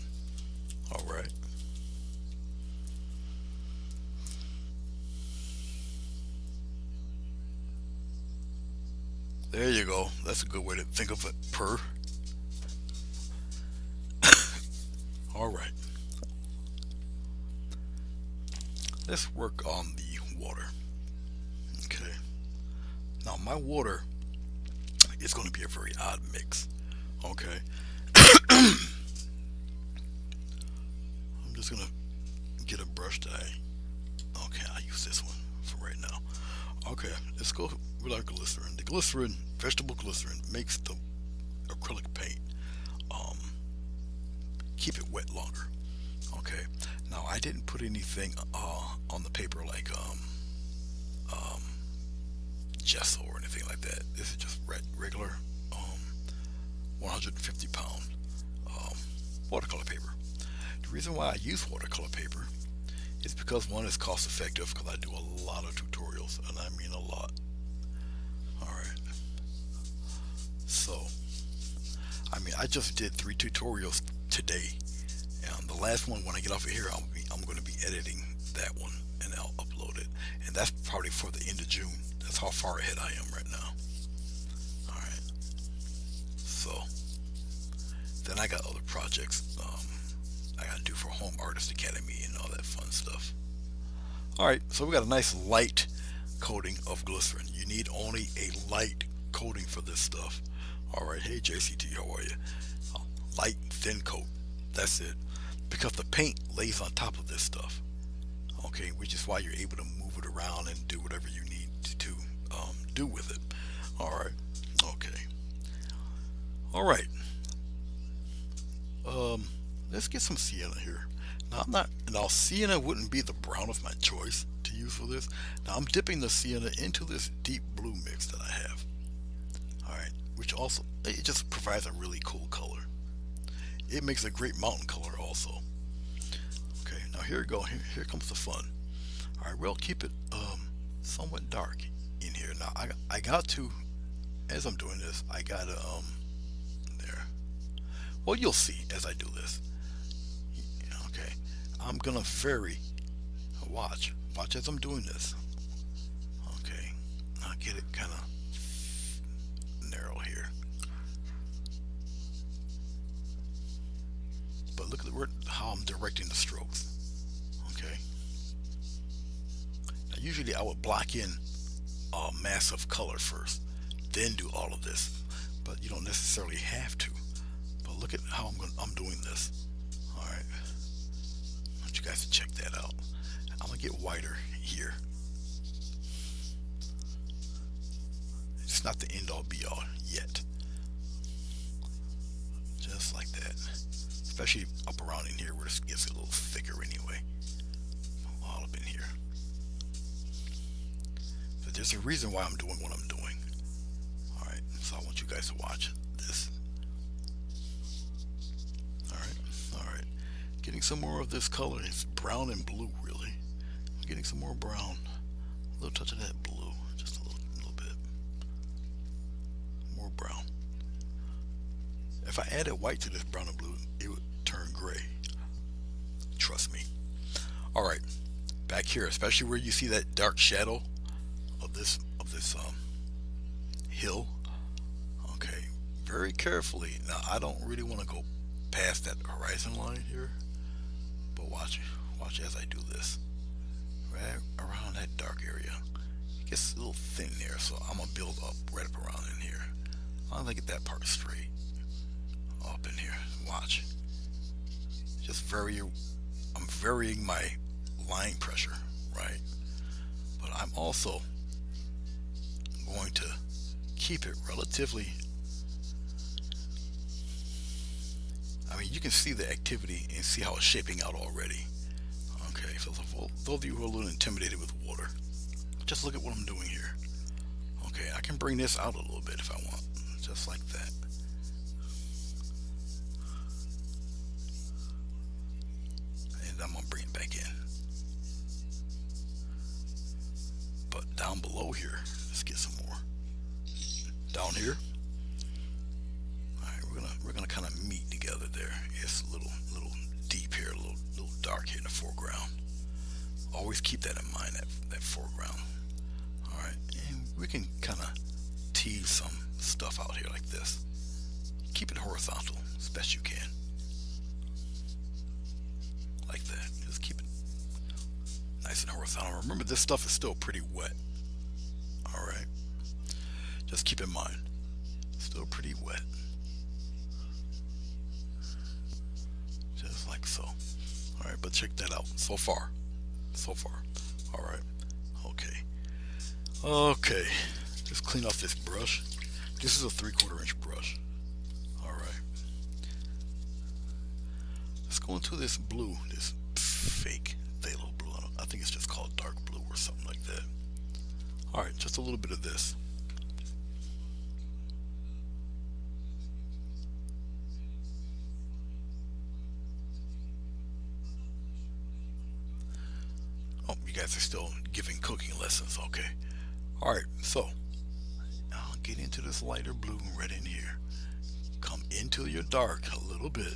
All right. There you go. That's a good way to think of it. Per. All right. Let's work on the water. Okay. Now my water is going to be a very odd mix. Okay. I'm just going to get a brush that okay, I'll use this one for right now. Okay, let's go with our glycerin. The glycerin, vegetable glycerin, makes the acrylic paint um, keep it wet longer. Okay, now I didn't put anything on the paper like um, gesso or anything like that. This is just regular 150 pound watercolor paper. The reason why I use watercolor paper is because one is cost effective, because I do a lot of tutorials, and I mean a lot. Alright, so I mean I just did 3 tutorials today, and the last one, when I get off of here, I'm going to be editing that one and I'll upload it, and that's probably for the end of June. That's how far ahead I am right now. Alright, so then I got other projects I gotta do for Home Artist Academy and all that fun stuff. Alright, so we got a nice light coating of glycerin. You need only a light coating for this stuff. Alright, hey JCT, how are you? Light, thin coat. That's it. Because the paint lays on top of this stuff. Okay, which is why you're able to move it around and do whatever you need to do with it. Alright, okay. Alright. Let's get some sienna here. Now sienna wouldn't be the brown of my choice to use for this. Now I'm dipping the sienna into this deep blue mix that I have. Alright, which also, it just provides a really cool color. It makes a great mountain color also. Okay, now here we go. Here comes the fun. Alright, we'll keep it somewhat dark in here. Now I got to, as I'm doing this, I gotta there. Well, you'll see as I do this. Okay, I'm gonna vary. Watch as I'm doing this. Okay, I'll get it kind of narrow here. But look at how I'm directing the strokes. Okay. Now usually I would block in a mass of color first, then do all of this. But you don't necessarily have to. But look at how I'm doing this. All right. I want you guys to check that out. I'm gonna get whiter here. It's not the end all be all yet. Just like that. Especially up around in here where this gets a little thicker anyway. All up in here. But there's a reason why I'm doing what I'm doing. Alright, so I want you guys to watch this. Alright. Getting some more of this color. It's brown and blue really. I'm getting some more brown. A little touch of that blue. Just a little bit. More brown. If I added white to this brown and blue, it would turn gray. Trust me. Alright, back here, especially where you see that dark shadow of this hill. Okay, very carefully. Now I don't really want to go past that horizon line here, but watch as I do this. Right around that dark area. It gets a little thin there, so I'm gonna build up right up around in here. I'm gonna get that part straight. Up in here, watch. Just I'm varying my line pressure, right? But I'm also going to keep it relatively. I mean, you can see the activity and see how it's shaping out already. Okay, so for those of you who are a little intimidated with water, just look at what I'm doing here. Okay, I can bring this out a little bit if I want, just like that. down below here. Let's get some more. Down here. Alright, we're gonna kind of meet together there. It's a little deep here, a little dark here in the foreground. Always keep that in mind, that foreground. Alright, and we can kind of tease some stuff out here like this. Keep it horizontal as best you can. Like that. Just keep it nice and horizontal. Remember, this stuff is still pretty wet. Alright. Just keep in mind. Still pretty wet. Just like so. Alright, but check that out. So far. Alright. Okay. Okay. Just clean off this brush. This is a 3/4 inch brush. Alright. Let's go into this blue. This fake phthalo blue. I think it's just called dark blue or something like that. Alright, just a little bit of this. Oh, you guys are still giving cooking lessons. Okay. Alright, so I'll get into this lighter blue right in here. Come into your dark a little bit.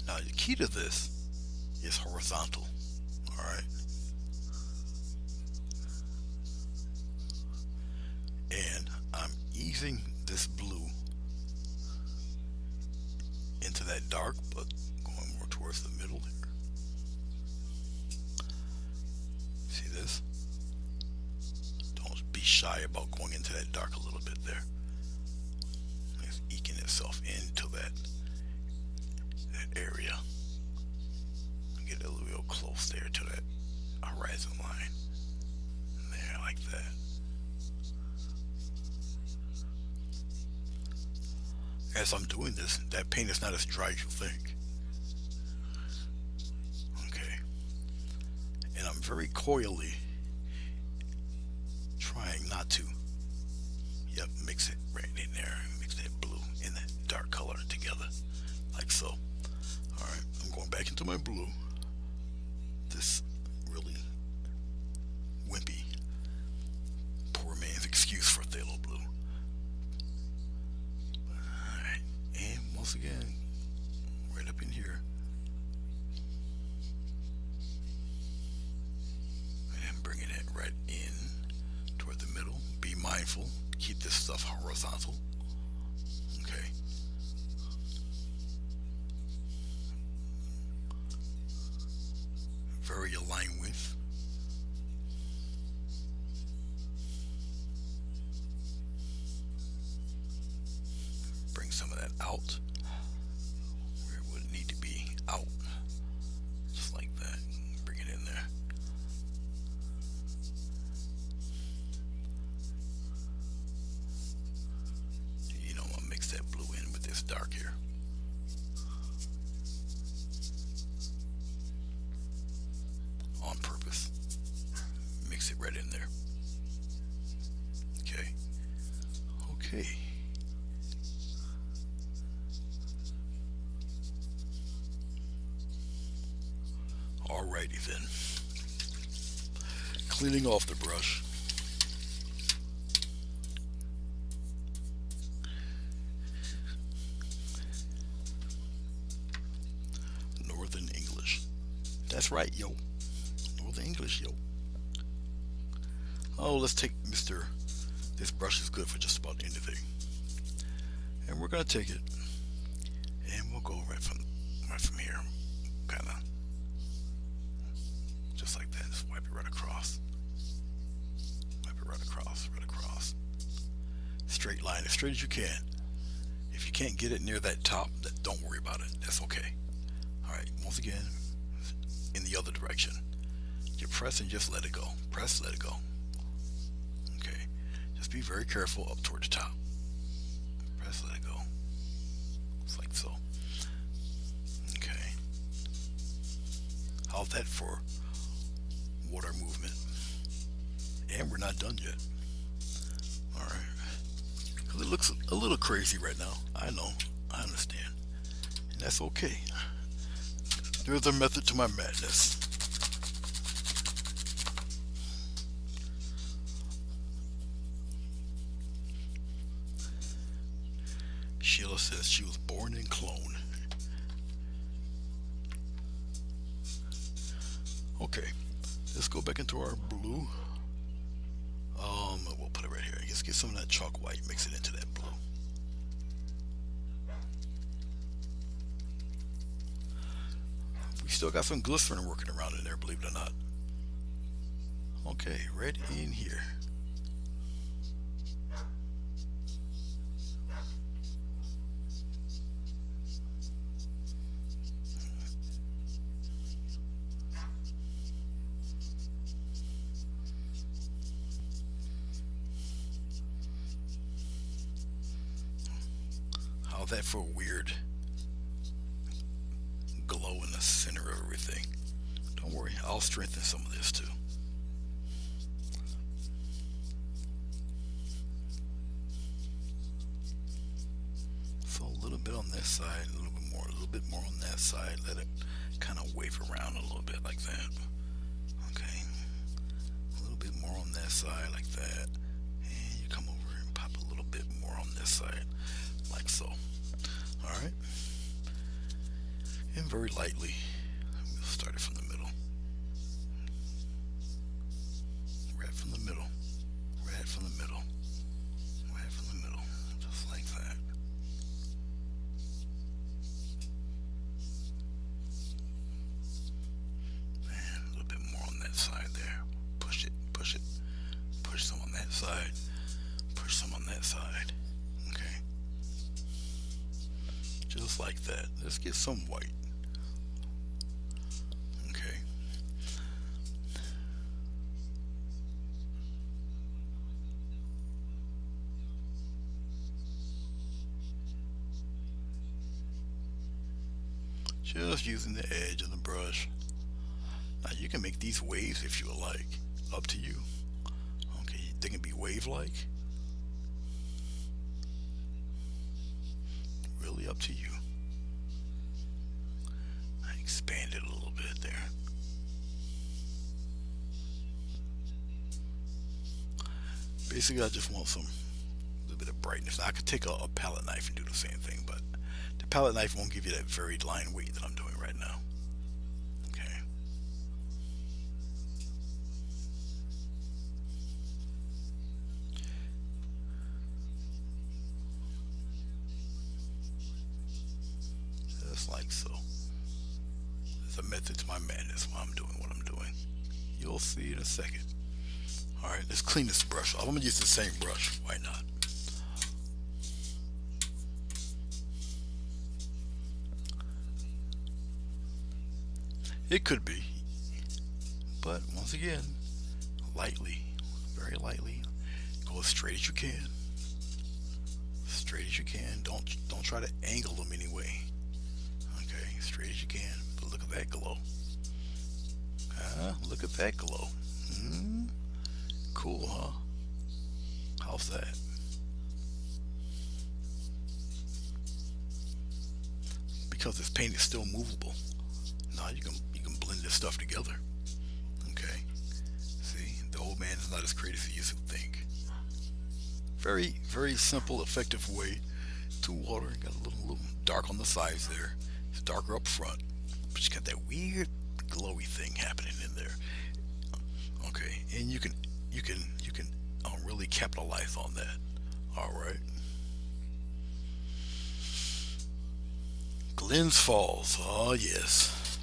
Now the key to this is horizontal. Alright. And I'm easing this blue into that dark, but going more towards the middle there. See this? Don't be shy about going into that dark a little bit there. It's eking itself into that area. Get a little real close there to that horizon line. There, like that. As I'm doing this, that paint is not as dry as you think. Okay. And I'm very coyly trying not to, mix it right in there. Mix that blue and that dark color together, like so. Alright, I'm going back into my blue. This really wimpy, poor man's excuse for phthalo blue. Alright, and once again, right up in here. And bringing it right in toward the middle. Be mindful, keep this stuff horizontal. Okay. Very aligned with. Bring some of that out where it would need to be out. Just like that. Bring it in there. You know, I'm gonna mix that blue in with this dark here. On purpose. Mix it right in there. Okay. Okay. Alrighty then. Cleaning off the brush. Northern English. That's right, yo. Northern English, yo. Oh, let's take this brush is good for just about anything. And we're gonna take it and we'll go right from here. Kinda just like that. Just wipe it right across. Wipe it right across, right across. Straight line, as straight as you can. If you can't get it near that top, don't worry about it. That's okay. Alright, once again, in the other direction. You press and just let it go. Press, let it go. Okay. Just be very careful up toward the top. Press, let it go. It's like so. Okay. How's that for water movement? And we're not done yet. Alright. Because it looks a little crazy right now. I know. I understand. And that's okay. There's a method to my madness. says she was born in Clone. Okay, let's go back into our blue. We'll put it right here. Let's get some of that chalk white, mix it into that blue. We still got some glycerin working around in there, believe it or not. Okay, right in here. How's that for a weird glow in the center of everything? Don't worry, I'll strengthen some of this too. So a little bit on this side, a little bit more on that side. Let it kind of wave around a little bit like that. Okay, a little bit more on that side like that. And you come over and pop a little bit more on this side like so. Alright, and very lightly, we'll start it from the middle. Right from the middle, right from the middle, right from the middle, just like that. And a little bit more on that side there. Push it, push it, push some on that side, push some on that side. Okay. Just like that. Let's get some white. Okay. Just using the edge of the brush. Now you can make these waves if you would like. Up to you. Okay, they can be wave-like. Really up to you. I expand it a little bit there. Basically, I just want some little bit of brightness. Now, I could take a palette knife and do the same thing, but the palette knife won't give you that very line weight that I'm doing right now. Okay. Just like so. There's a method to my madness while I'm doing what I'm doing. You'll see in a second. Alright, let's clean this brush off. I'm going to use the same brush. Why not? It could be. But once again, lightly, very lightly. Go as straight as you can. Straight as you can. Don't try to angle them anyway. Okay, straight as you can. But look at that glow. Look at that glow. Cool, huh? How's that? Because this paint is still movable. Now you can blend this stuff together. Okay. See, the old man is not as creative as you used to think. Very, very simple, effective way to water. Got a little dark on the sides there. It's darker up front, but you got that weird glowy thing happening in there. Okay, and you can really capitalize on that. All right. Glens Falls. Oh yes.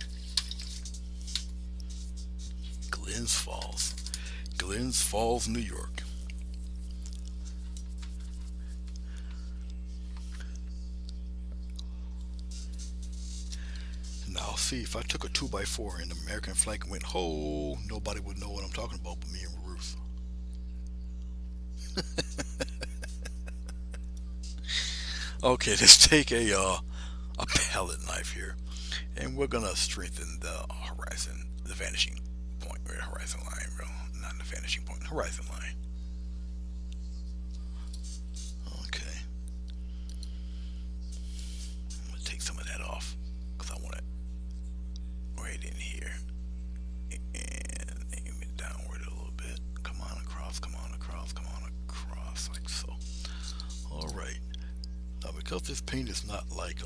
Glens Falls. Glens Falls, New York. Now see, if I took a 2x4 and the American flag went ho, nobody would know what I'm talking about but me and Ruth. Okay, let's take a palette knife here, and we're gonna strengthen the horizon, the vanishing point, or horizon line, not the vanishing point, horizon line. Okay, I'm gonna take some of that off because I want it right in here and aim it downward a little bit. Come on across, come on across, come on across, like so. All right. Now we're because this paint is not like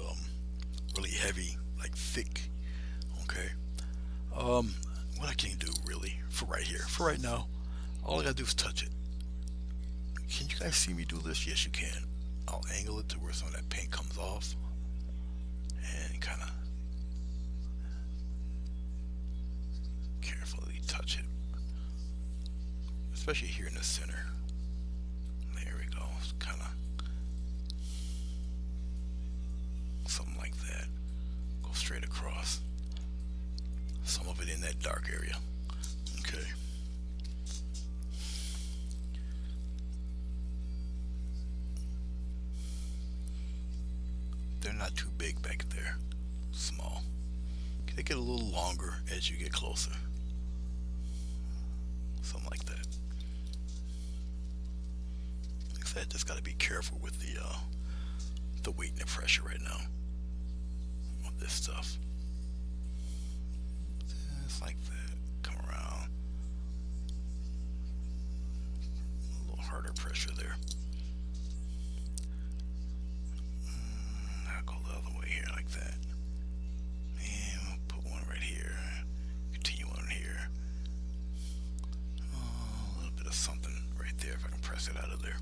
really heavy, like thick. Okay. Um, what I can do really for right here, for right now, all I gotta do is touch it. Can you guys see me do this? Yes, you can. I'll angle it to where some of that paint comes off and kind of carefully touch it, especially here in the center. There we go. Kind of something like that. Go straight across. Some of it in that dark area. Okay. They're not too big back there. Small. They get a little longer as you get closer. Something like that. Like I said, just got to be careful with the weight and the pressure right now on this stuff. Just like that. Come around. A little harder pressure there. I'll go the other way here like that. And we'll put one right here. Continue on here. Oh, a little bit of something right there if I can press it out of there.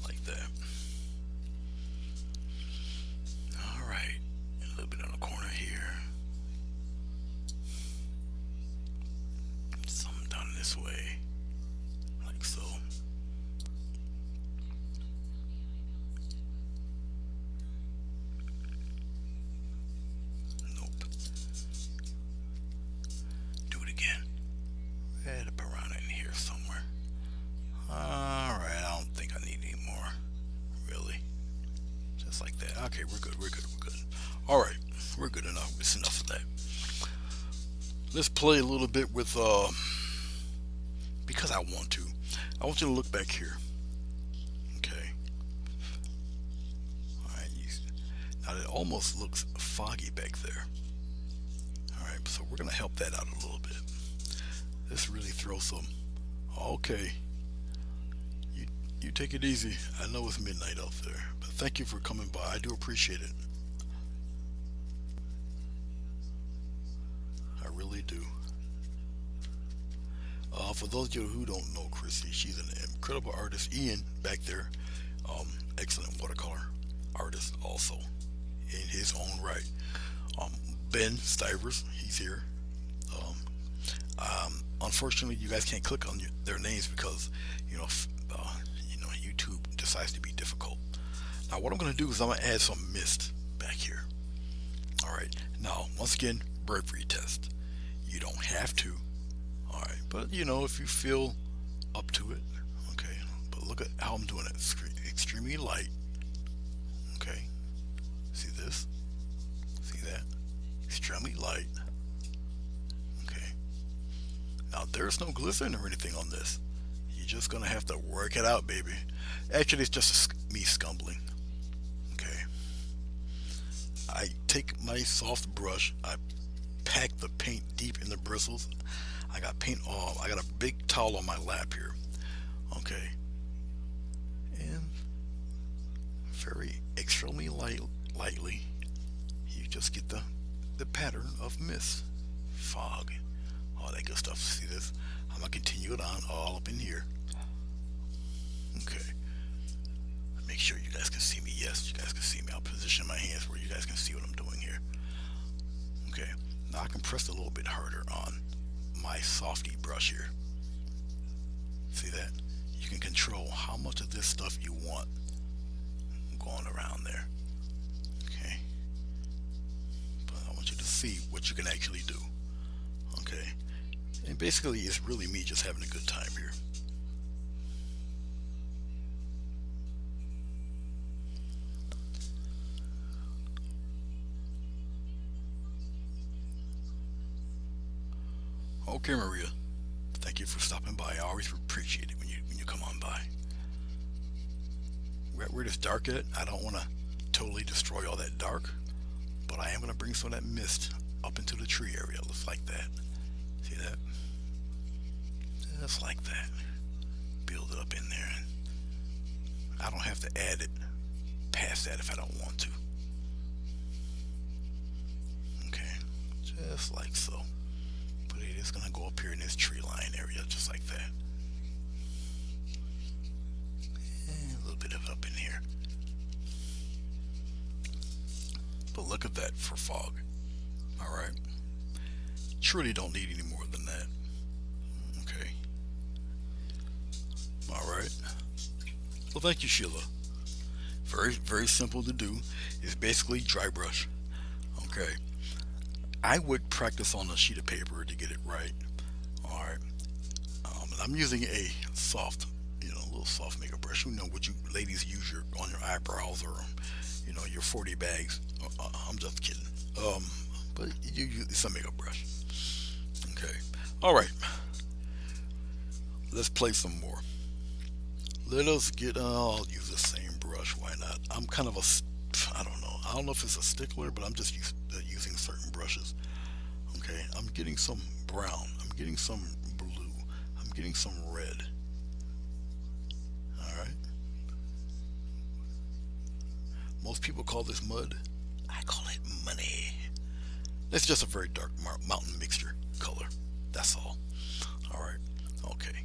Like that. Alright. A little bit on the corner here. Some down this way. Like so. Nope. Do it again. Add a piranha in here somewhere. Alright, I don't think I need any more. Really. Just like that. Okay, we're good, we're good, we're good. Alright, we're good enough. It's enough of that. Let's play a little bit with, because I want to. I want you to look back here. Okay. Alright, now it almost looks foggy back there. Alright, so we're going to help that out a little bit. Let's really throw some. Okay. You take it easy. I know it's midnight out there, but thank you for coming by. I do appreciate it. I really do. For those of you who don't know Chrissy, she's an incredible artist. Ian back there, excellent watercolor artist also in his own right. Ben Stivers, he's here. Unfortunately, you guys can't click on their names because YouTube decides to be difficult. Now, what I'm going to do is I'm going to add some mist back here. All right. Now, once again, bravery test. You don't have to. All right, but if you feel up to it, okay. But look at how I'm doing it. Extremely light. Okay. See this? See that? Extremely light. Okay. Now there's no glycerin or anything on this. You're just gonna have to work it out, baby. Actually, it's just me scumbling. Okay. I take my soft brush. I pack the paint deep in the bristles. I got paint all. I got a big towel on my lap here. Okay. And very extremely lightly, you just get the pattern of mist, fog, all that good stuff. See this? I'm gonna continue it on all up in here. Okay. Make sure you guys can see me. Yes, you guys can see me. I'll position my hands where you guys can see what I'm doing here. Okay. Now I can press a little bit harder on my softy brush here. See that? You can control how much of this stuff you want going around there. Okay. But I want you to see what you can actually do. Okay. And basically it's really me just having a good time here. Okay, Maria. Thank you for stopping by. I always appreciate it when you come on by. Where it's dark at, I don't want to totally destroy all that dark, but I am going to bring some of that mist up into the tree area. Looks like that. See that? Just like that. Build it up in there. And I don't have to add it past that if I don't want to. Okay, just like so. But it is gonna go up here in this tree line area, just like that. And a little bit of up in here. But look at that for fog. All right. Truly don't need any more than that. Okay. All right. Well, thank you, Sheila. Very simple to do. It's basically dry brush. Okay. I would practice on a sheet of paper to get it right. All right. And I'm using a soft, a little soft makeup brush. You know what you ladies use on your eyebrows or, your 40 bags. I'm just kidding. But it's a makeup brush. Okay. All right. Let's play some more. Let us get. I'll use the same brush. Why not? I'm kind of I don't know. I don't know if it's a stickler, but I'm just used to using certain brushes. Okay. I'm getting some brown. I'm getting some blue. I'm getting some red. All right. Most people call this mud. I call it money. It's just a very dark mountain mixture color. That's all. All right. Okay.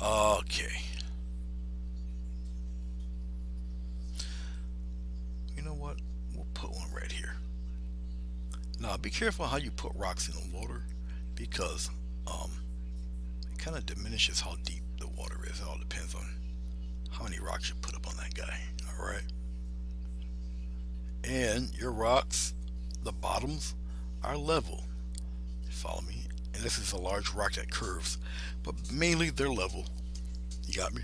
Okay. You know what? We'll put one right here. Now, be careful how you put rocks in the water because it kind of diminishes how deep the water is. It all depends on how many rocks you put up on that guy. All right. And your rocks, the bottoms, are level. Follow me? And this is a large rock that curves, but mainly they're level. You got me?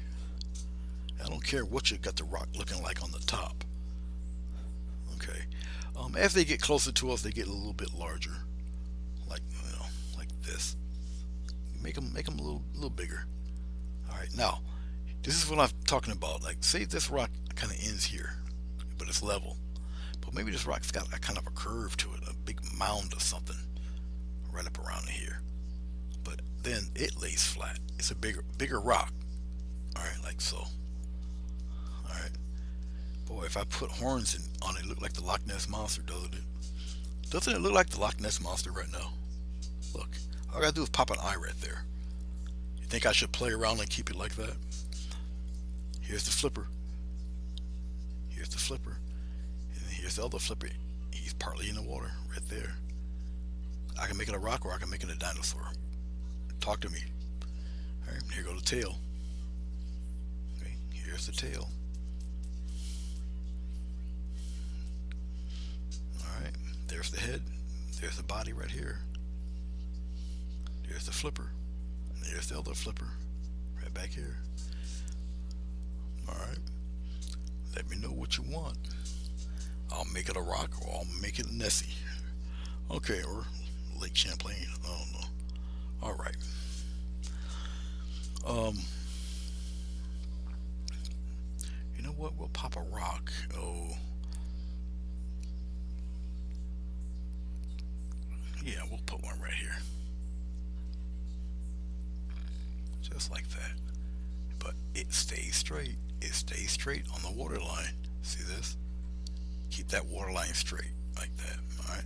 I don't care what you got the rock looking like on the top. Okay. As they get closer to us, they get a little bit larger, like like this. Make them a little bigger. All right. Now, this is what I'm talking about. Like, say this rock kind of ends here, but it's level. But maybe this rock's got a kind of a curve to it, a big mound or something, right up around here. But then it lays flat. It's a bigger rock. All right, like so. All right. Boy, if I put horns on it, look like the Loch Ness Monster, doesn't it? Doesn't it look like the Loch Ness Monster right now? Look, all I gotta do is pop an eye right there. You think I should play around and keep it like that? Here's the flipper. Here's the flipper. And here's the other flipper. He's partly in the water right there. I can make it a rock or I can make it a dinosaur. Talk to me. All right, here goes the tail. Okay, here's the tail. All right, there's the head. There's the body right here. There's the flipper. And there's the other flipper right back here. All right, let me know what you want. I'll make it a rock or I'll make it a Nessie. Okay, or Lake Champlain. I don't know. All right. You know what? We'll pop a rock. Oh, yeah, we'll put one right here, just like that. But it stays straight. It stays straight on the water line. See this? Keep that water line straight like that. All right.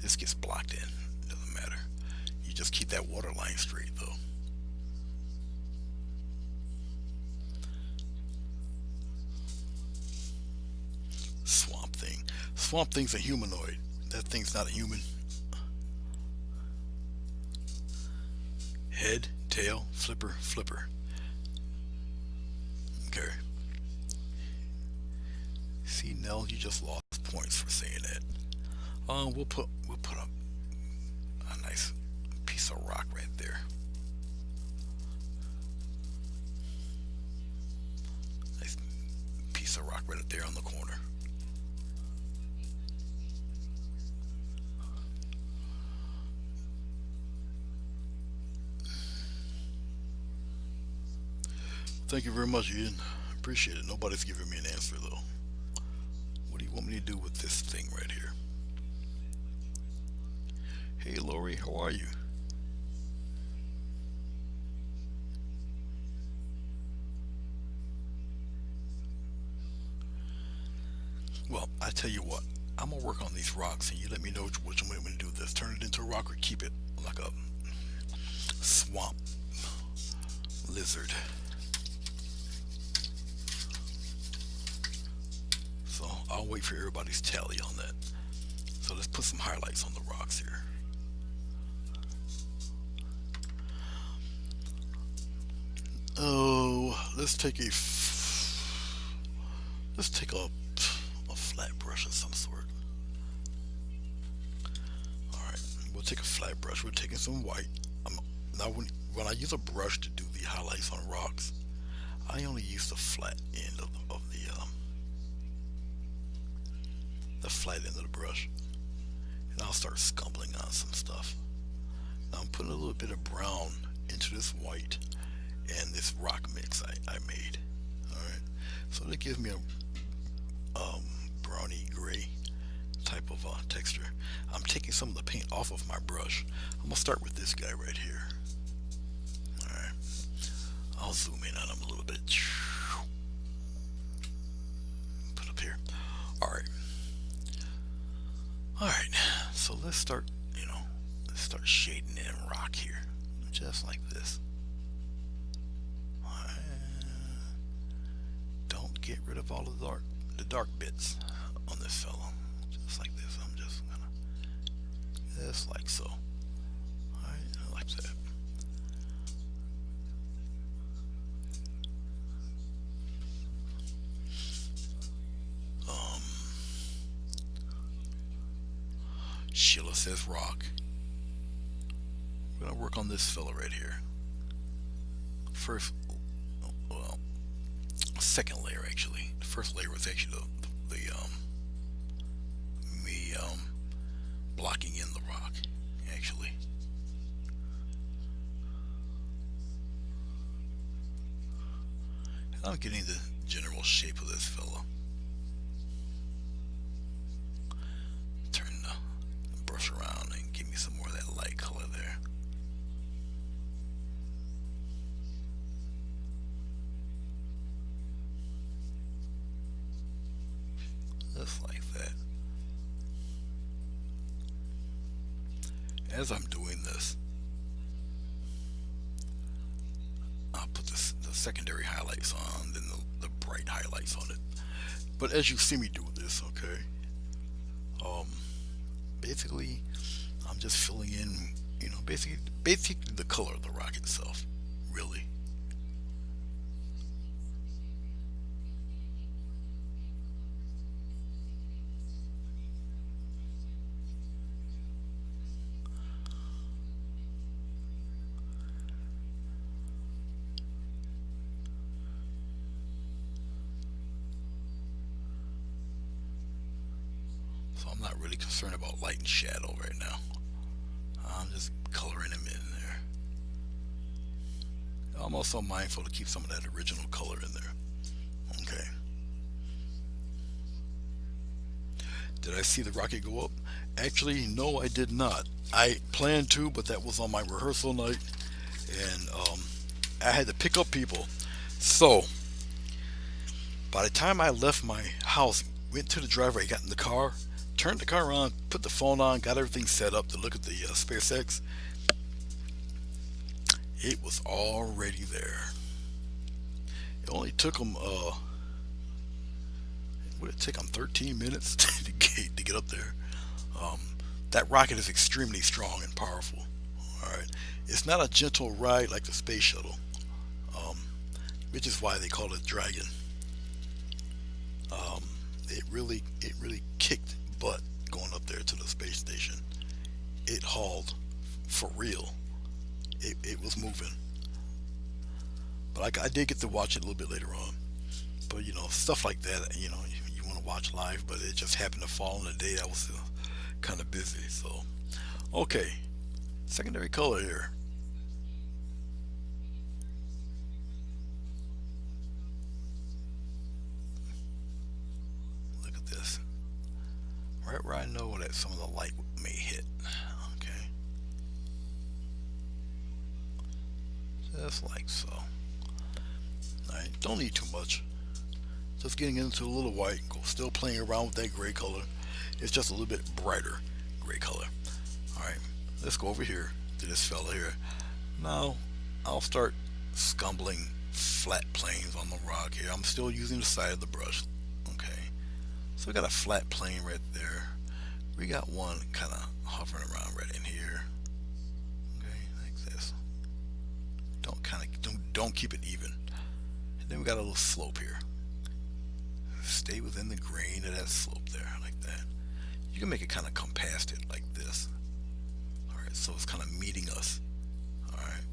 This gets blocked in. Doesn't matter. You just keep that water line straight though. Swamp thing. Swamp thing's a humanoid. That thing's not a human. Head, tail, flipper, flipper. Okay. See, Nell, you just lost points for saying that. We'll put a nice piece of rock right there. Nice piece of rock right up there on the corner. Thank you very much, Ian. Appreciate it. Nobody's giving me an answer though. What do you want me to do with this thing right here? Hey Lori, how are you? I tell you what, I'm gonna work on these rocks, and you let me know which one to do this. Turn it into a rock or keep it like a swamp lizard. So I'll wait for everybody's tally on that. So let's put some highlights on the rocks here. Oh, let's take a flat brush of some sort. All right, we'll take a flat brush. We're taking some white. Now when I use a brush to do the highlights on rocks, I only use the flat end of the flat end of the brush, and I'll start scumbling on some stuff. Now I'm putting a little bit of brown into this white and this rock mix I made. All right, so that gives me a browny gray type of texture. I'm taking some of the paint off of my brush. I'm gonna start with this guy right here. All right, I'll zoom in on him a little bit. Put up here. All right. All right. So let's start. Let's start shading in rock here, just like this. Don't get rid of all of the dark bits on this fellow. Just like this. I'm just gonna, just like so. Alright, like that. Sheila says rock. We're gonna work on this fella right here. First, well, second layer actually. The first layer was actually me blocking in the rock actually. And I'm getting the general shape of this fella. Turn the brush around and give me some more of that light color there. Just like that. As I'm doing this, I'll put the secondary highlights on, then the bright highlights on it. But as you see me do this, okay, basically, I'm just filling in, basically the color of the rock itself, really. So I'm not really concerned about light and shadow right now. I'm just coloring them in there. I'm also mindful to keep some of that original color in there. Okay. Did I see the rocket go up? Actually, no, I did not. I planned to, but that was on my rehearsal night, and I had to pick up people. So, by the time I left my house, went to the driveway, got in the car, turned the car on, put the phone on, got everything set up to look at the SpaceX. It was already there. It only took them, would it take them 13 minutes to get up there? That rocket is extremely strong and powerful. All right, it's not a gentle ride like the space shuttle, which is why they call it Dragon. It really kicked butt going up there to the space station. It hauled for real. It was moving. But I did get to watch it a little bit later on. But stuff like that, you want to watch live, but it just happened to fall on a day I was kind of busy. So, okay, secondary color here. Look at this. Right where I know that some of the light may hit. Okay. Just like so. Alright, don't need too much. Just getting into a little white, still playing around with that gray color. It's just a little bit brighter gray color. Alright, let's go over here to this fella here. Now, I'll start scumbling flat planes on the rock here. I'm still using the side of the brush. Okay, so we got a flat plane right there. We got one kind of hovering around right in here. Okay, like this. Don't keep it even. And then we got a little slope here. Stay within the grain of that slope there, like that. You can make it kind of come past it like this. Alright, so it's kind of meeting us. Alright.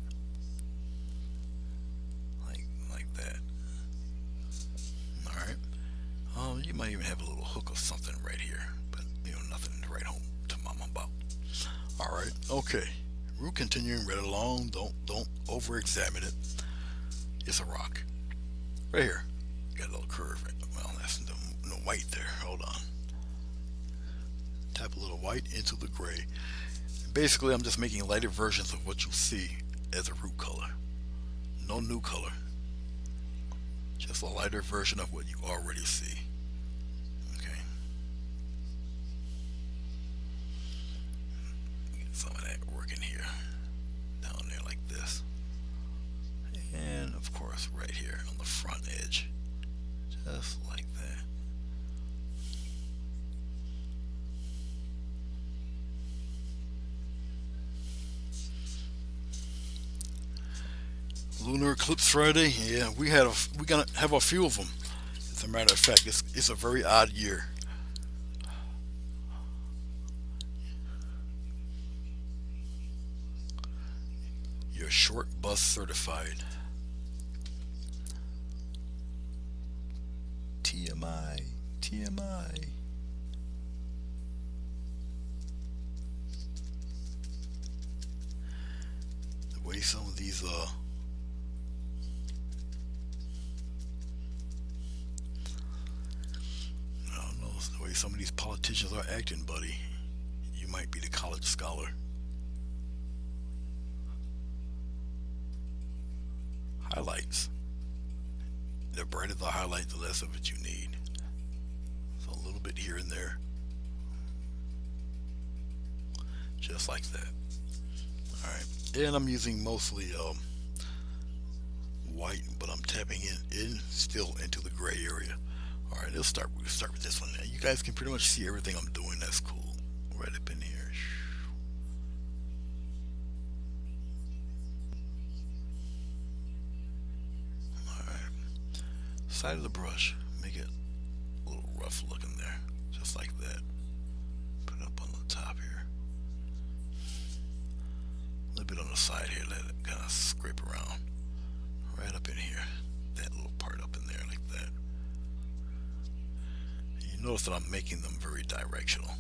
Like that. Alright. You might even have a little hook of something right here. But, nothing to write home to mama about. Alright, okay. We're continuing right along. Don't over-examine it. It's a rock. Right here. Got a little curve. Well, that's no white there. Hold on. Tap a little white into the gray. Basically, I'm just making lighter versions of what you see as a root color. No new color. Just a lighter version of what you already see. Okay. Get some of that working here. Down there like this. And, of course, right here on the front edge. Just like that. Lunar Eclipse Friday. Yeah, we're gonna have a few of them. As a matter of fact, it's a very odd year. You're short bus certified. TMI. TMI. The way some of these I don't know, the way some of these politicians are acting, buddy. You might be the college scholar. Highlights. The brighter the highlight, the less of it you need. So a little bit here and there. Just like that. Alright. And I'm using mostly white, but I'm tapping in still into the gray area. Alright, we'll start with this one. You guys can pretty much see everything I'm doing. That's cool. Right up in here. Side of the brush, make it a little rough looking there, just like that. Put it up on the top here. A little bit on the side here, let it kind of scrape around. Right up in here, that little part up in there like that. You notice that I'm making them very directional.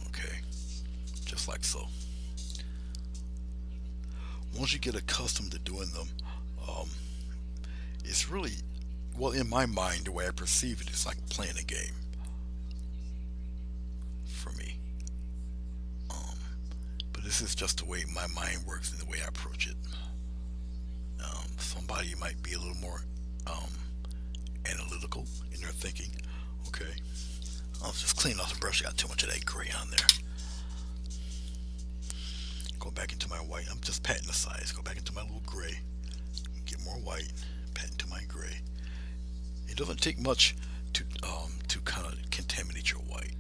Okay, just like so. Once you get accustomed to doing them, it's really, well, in my mind, the way I perceive it, it's like playing a game for me. But this is just the way my mind works and the way I approach it. Somebody might be a little more analytical in their thinking. Okay, I'll just clean off the brush. I got too much of that gray on there. Go back into my white. I'm just patting the sides. Go back into my little gray. Get more white. Pat into my gray. It doesn't take much to kind of contaminate your white.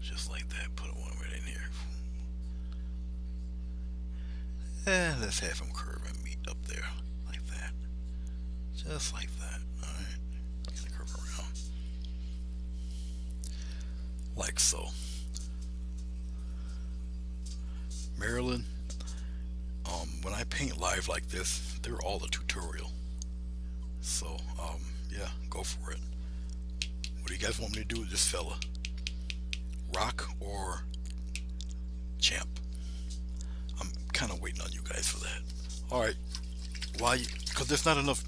Just like that. Put one right in here. And let's have them curve and meet up there like that. Just like that. Alright. Gonna curve around. Like so. Maryland, when I paint live like this, they're all a tutorial. So, yeah, go for it. What do you guys want me to do with this fella? Rock or champ? I'm kind of waiting on you guys for that. Alright. Why? Because there's not enough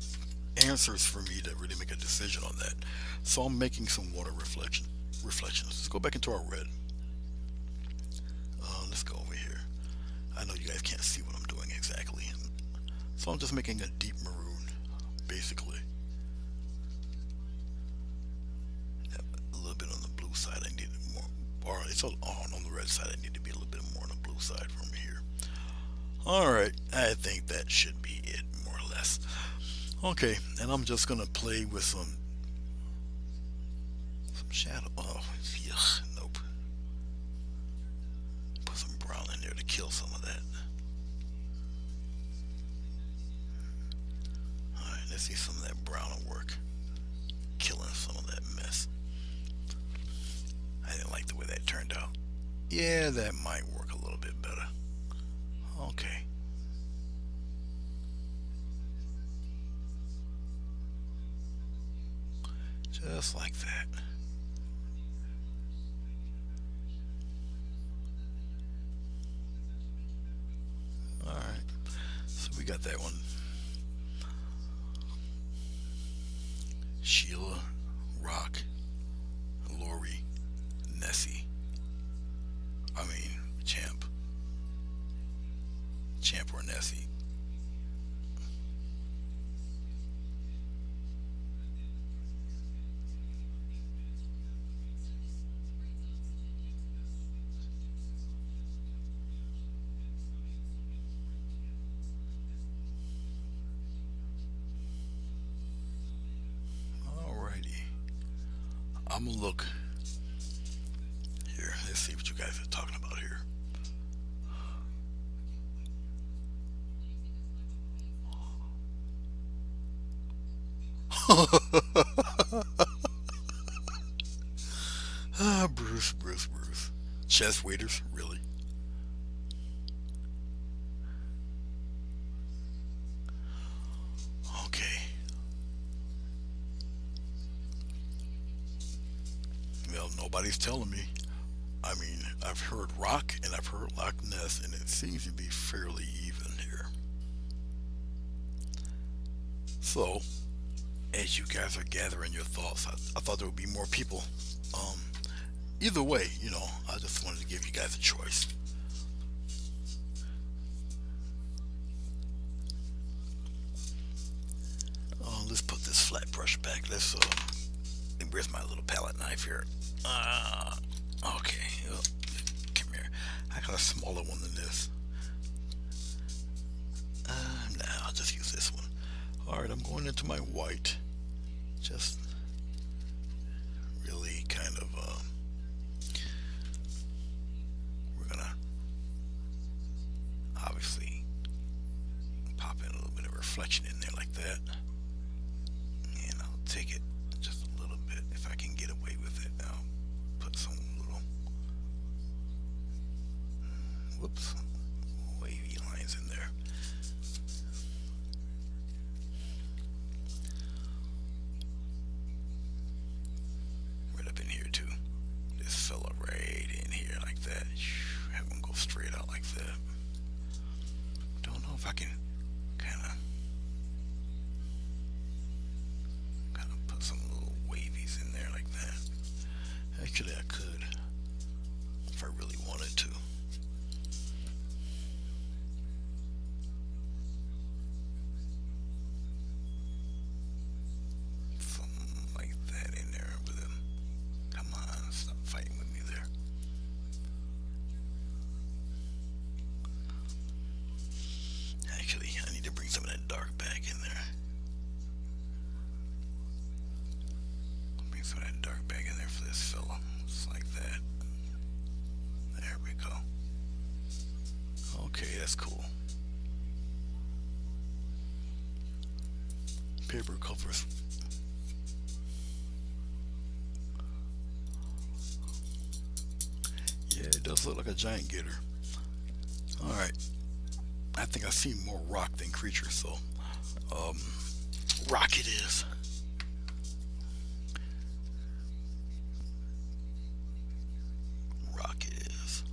answers for me to really make a decision on that. So I'm making some water reflections. Let's go back into our red. Let's go over here. I know you guys can't see what I'm doing exactly. So I'm just making a deep maroon, basically. A little bit on the blue side. I need more, or it's on the red side. I need to be a little bit more on the blue side from here. All right, I think that should be it, more or less. Okay, and I'm just gonna play with some shadow. Oh, yuck, nope. Put some brown in there to kill some of that. All right, let's see some of that brown will work, killing some of that mess. I didn't like the way that turned out. Yeah, that might work a little bit better. Okay. Just like that. Alright. So we got that one. Sheila, Rock, Lori, Nessie. I mean, Champ. Champ or Nessie. Alrighty. I'm gonna look here. Let's see what you guys are talking about here. Bruce. Chest waiters, really? Okay. Well, nobody's telling me. I mean, I've heard Rock and I've heard Loch Ness, and it seems to be fairly even here. So, as you guys are gathering your thoughts, I thought there would be more people. Um, Either way, I just wanted to give you guys a choice. Let's put this flat brush back. And where's my little palette knife here? Okay. Come here. I got a smaller one than this. Nah, I'll just use this one. Alright, I'm going into my white. Just really kind of, we're gonna obviously pop in a little bit of reflection in there like that. And I'll take it just a little bit if I can get away with it. I'll put some little, whoops, wavy lines in there. Right up in here too. This fella right in here like that. Have him go straight out like that. Don't know if I can kind of put some little wavies in there like that. Actually, I could if I really wanted to. Something like that in there with him. Come on, stop fighting with me there. Actually, I need to bring some of that dark back in there. Bring some of that dark back in there for this fella. Just like that. There we go. Okay, that's cool. Paper covers. Yeah, it does look like a giant gator. Alright. I think I see more rock than creature, so um rock it is. Rock it is.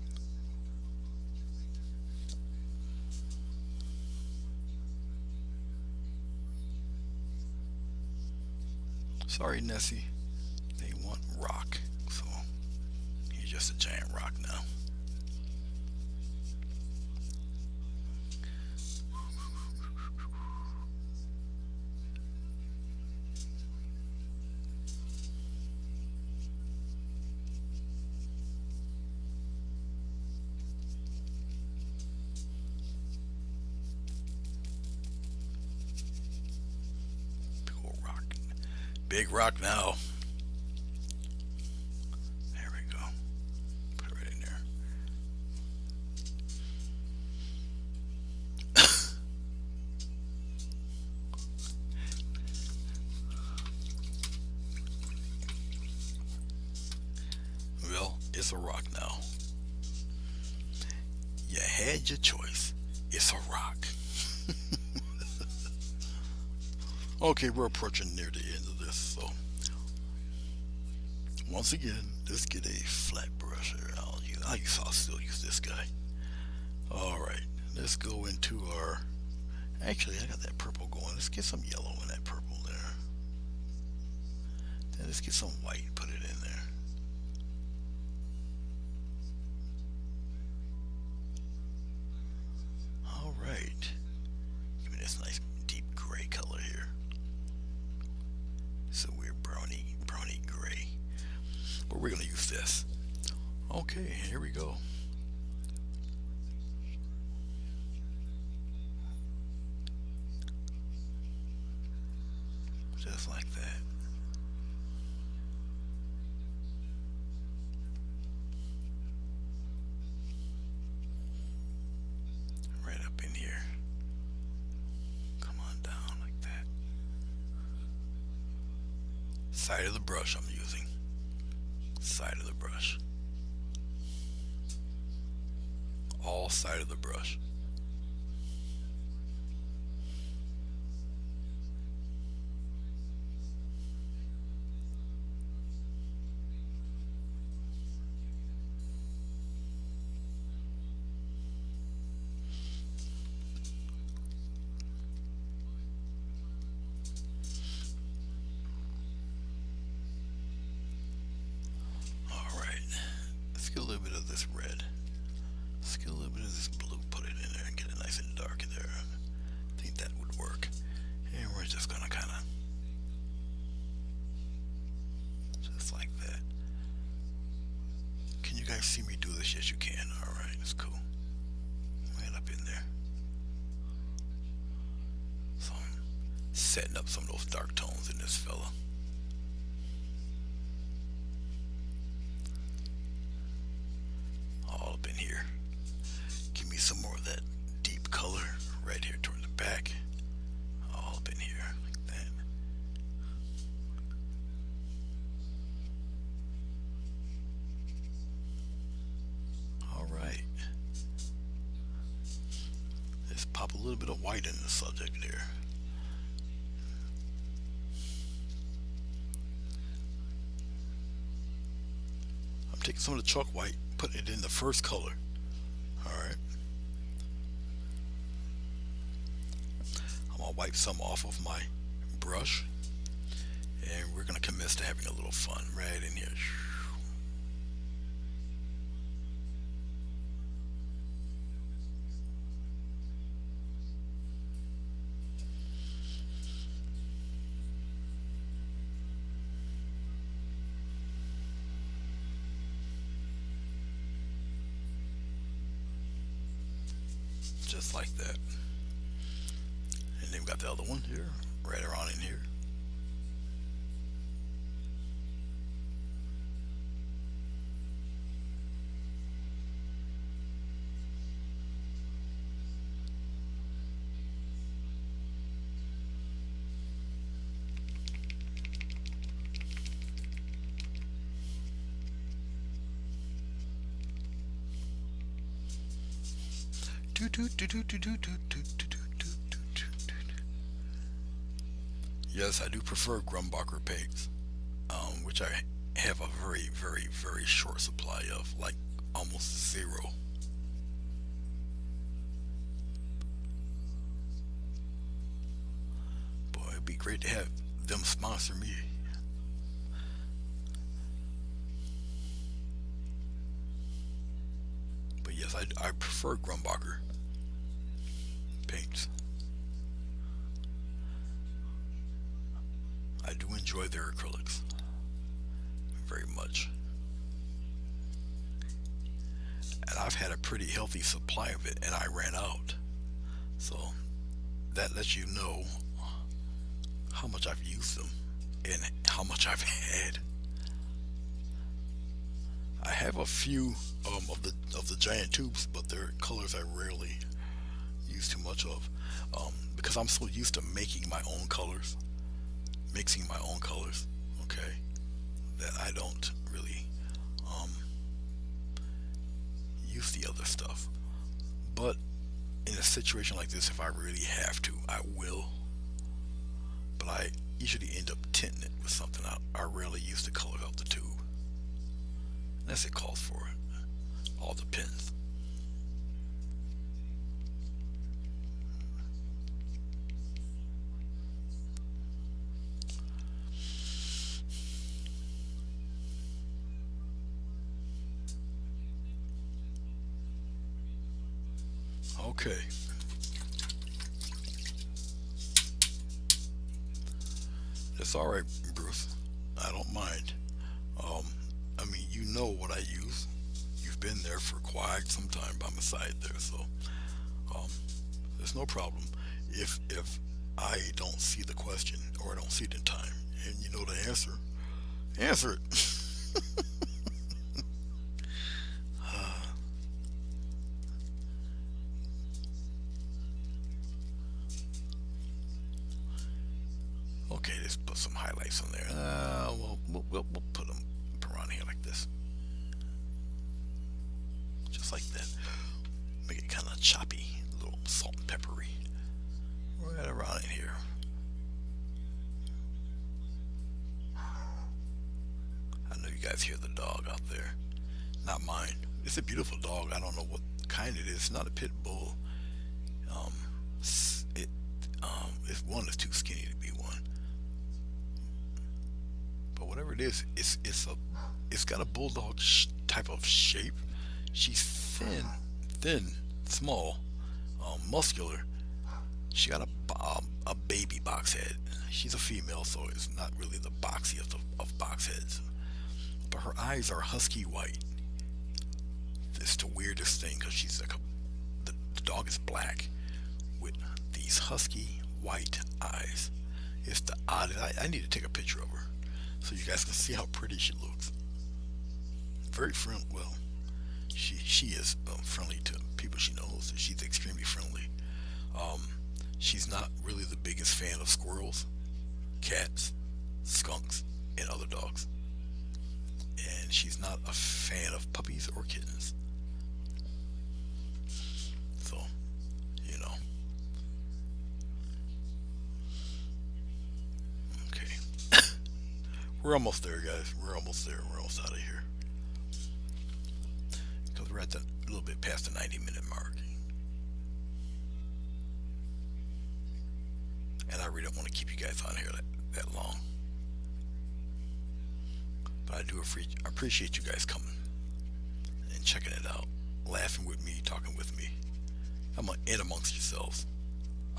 Sorry, Nessie. They want rock. So he's just a giant rock now. Big old rock. Big rock now. There we go. Put it right in there. Well, it's a rock now. You had your choice. It's a rock. Okay, we're approaching near the end of this, so once again, let's get a flat brush here. I'll still use this guy. Alright, let's go into our... Actually, I got that purple going. Let's get some yellow in that purple there. Then let's get some white, put it in there. Alright. Give me this nice deep gray color here. It's a weird browny gray. But we're going to use this. Okay, here we go. Just like that. Right up in here. Come on down like that. Side of the brush I'm using. Side of the brush. All side of the brush. Alright, let's get a little bit of this red. Let's get a little bit of this blue, put it in there and get it nice and dark there. I think that would work. And we're just gonna kinda just like that. Can you guys see me do this? Yes you can. Alright, that's cool. Right up in there. So I'm setting up some of those dark tones in this fella. All up in here. Give me some more of that deep color right here toward the back. All up in here like that. Alright. Let's pop a little bit of white in the subject there. I'm taking some of the chalk white, putting it in the first color. Alright. I'm gonna wipe some off of my brush. And we're gonna commit to having a little fun right in here. Just like that. And then we got the other one here, right around in here. Yes, I do prefer Grumbacher pegs, which I have a very short supply of, like almost zero. Boy, it'd be great to have them sponsor me. prefer Grumbacher paints. I do enjoy their acrylics very much. And I've had a pretty healthy supply of it, and I ran out. So that lets you know how much I've used them and how much I've had. I have a few of the giant tubes, but they're colors I rarely use too much of, because I'm so used to making my own colors, mixing my own colors. Okay, that I don't really use the other stuff. But in a situation like this, if I really have to, I will. But I usually end up tinting it with something. I rarely use the color of the tube unless it calls for it. All depends. Okay. It's all right, Bruce. I don't mind. I mean, you know what I use. You've been there for quite some time by my side there, so there's no problem. If I don't see the question or I don't see it in time, and you know the answer, answer it. Okay, let's put some highlights on there. We'll put them around here like this, just like that. Make it kind of choppy, a little salt and peppery, right around in here. I know you guys hear the dog out there. Not mine. It's a beautiful dog. I don't know what kind it is. It's not a pit bull. It if one is too skinny to be one. But whatever it is, it's got a bulldog type of shape. She's thin, small, muscular. She got a baby box head. She's a female, so it's not really the boxiest of box heads. But her eyes are husky white. It's the weirdest thing because she's like the dog is black with these husky white eyes. It's the oddest. I need to take a picture of her so you guys can see how pretty she looks. Very friendly. Well, she is friendly to people she knows. She's extremely friendly. She's not really the biggest fan of squirrels, cats, skunks, and other dogs. And she's not a fan of puppies or kittens. So, you know. Okay. We're almost there, guys. We're almost there. We're almost out of here. Because we're at a little bit past the 90-minute mark. And I really don't want to keep you guys on here that long. But I do appreciate you guys coming and checking it out, laughing with me, talking with me. In amongst yourselves.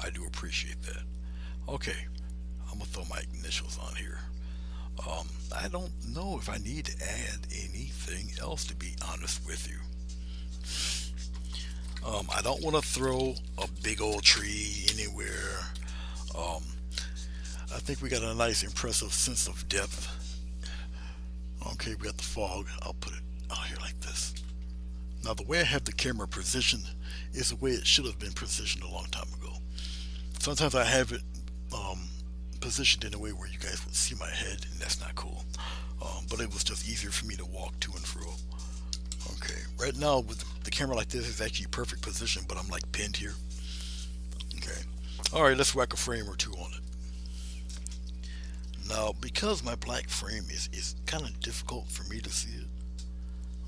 I do appreciate that. Okay, I'm gonna throw my initials on here. I don't know if I need to add anything else, to be honest with you. I don't want to throw a big old tree anywhere. I think we got a nice, impressive sense of depth. Okay, we got the fog. I'll put it out here like this. Now, the way I have the camera positioned is the way it should have been positioned a long time ago. Sometimes I have it positioned in a way where you guys would see my head, and that's not cool. But it was just easier for me to walk to and fro. Okay, right now with the camera like this is actually perfect position, but I'm like pinned here. Okay, all right, let's whack a frame or two on it. Now, because my black frame is kind of difficult for me to see it.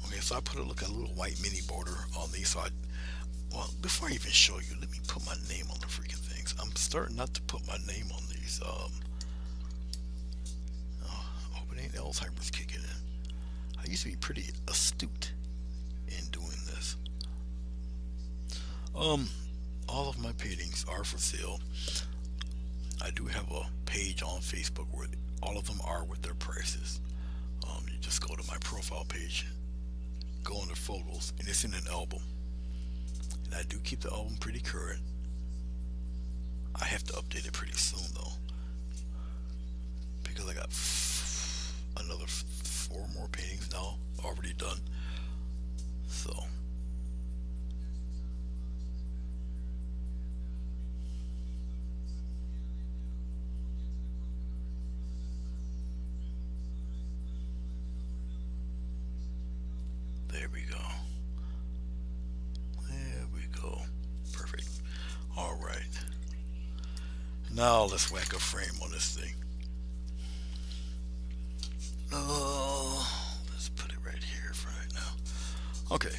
Okay, so I put a little white mini border on these. Well, before I even show you, let me put my name on the freaking things. I'm starting not to put my name on these. I hope it ain't Alzheimer's kicking in. I used to be pretty astute in doing this. Um, all of my paintings are for sale. I do have a page on Facebook where all of them are with their prices. You just go to my profile page, go under photos, and it's in an album. And I do keep the album pretty current. I have to update it pretty soon though, because I got another four more paintings now already done. So there we go. There we go. Perfect. All right. Now let's whack a frame on this thing. Let's put it right here for right now. Okay.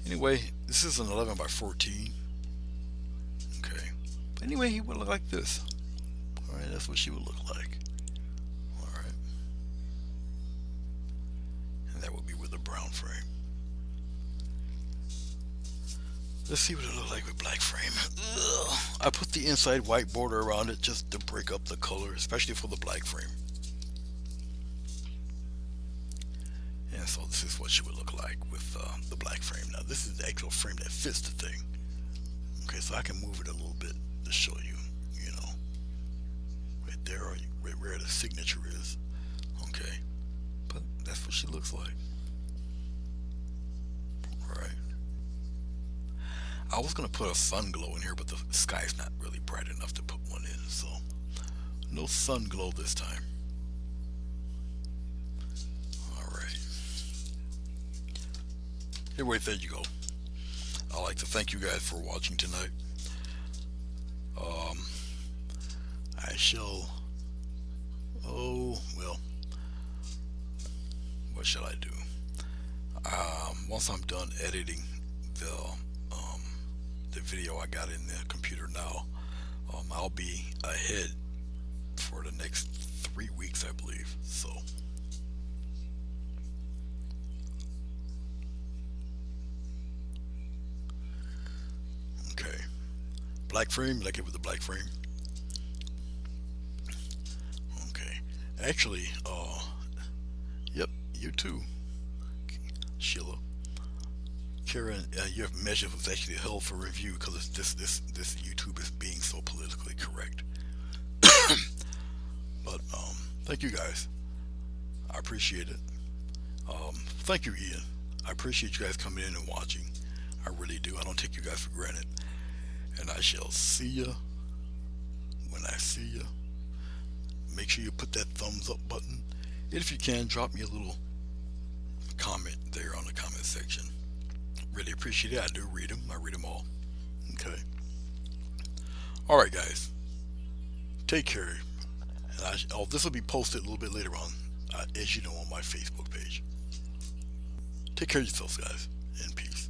Anyway, this is an 11 by 14. Okay. Anyway, he would look like this. All right, that's what she would look like. All right. And that would be with a brown frame. Let's see what it looks like with black frame. Ugh. I put the inside white border around it just to break up the color, especially for the black frame. And so this is what she would look like with the black frame. Now this is the actual frame that fits the thing. Okay, so I can move it a little bit to show you, you know, right there, or right where the signature is. Okay, but that's what she looks like. All right. I was gonna put a sun glow in here, but the sky's not really bright enough to put one in, so no sun glow this time. All right. Anyway, there you go. I'd like to thank you guys for watching tonight. Um, I shall. Oh well. What shall I do? Once I'm done editing the um, the video I got in the computer now, I'll be ahead for the next 3 weeks, I believe. So. Okay. Black frame, like it with the black frame. Okay. Actually, yep, you too, Sheila. Karen, your measure was actually held for review because this YouTube is being so politically correct. But thank you guys. I appreciate it. Thank you, Ian. I appreciate you guys coming in and watching. I really do. I don't take you guys for granted. And I shall see ya when I see ya. Make sure you put that thumbs up button. And if you can, drop me a little comment there on the comment section. Really appreciate it. I do read them. I read them all. Okay. All right, guys. Take care. And this will be posted a little bit later on, as you know, on my Facebook page. Take care of yourselves, guys, and peace.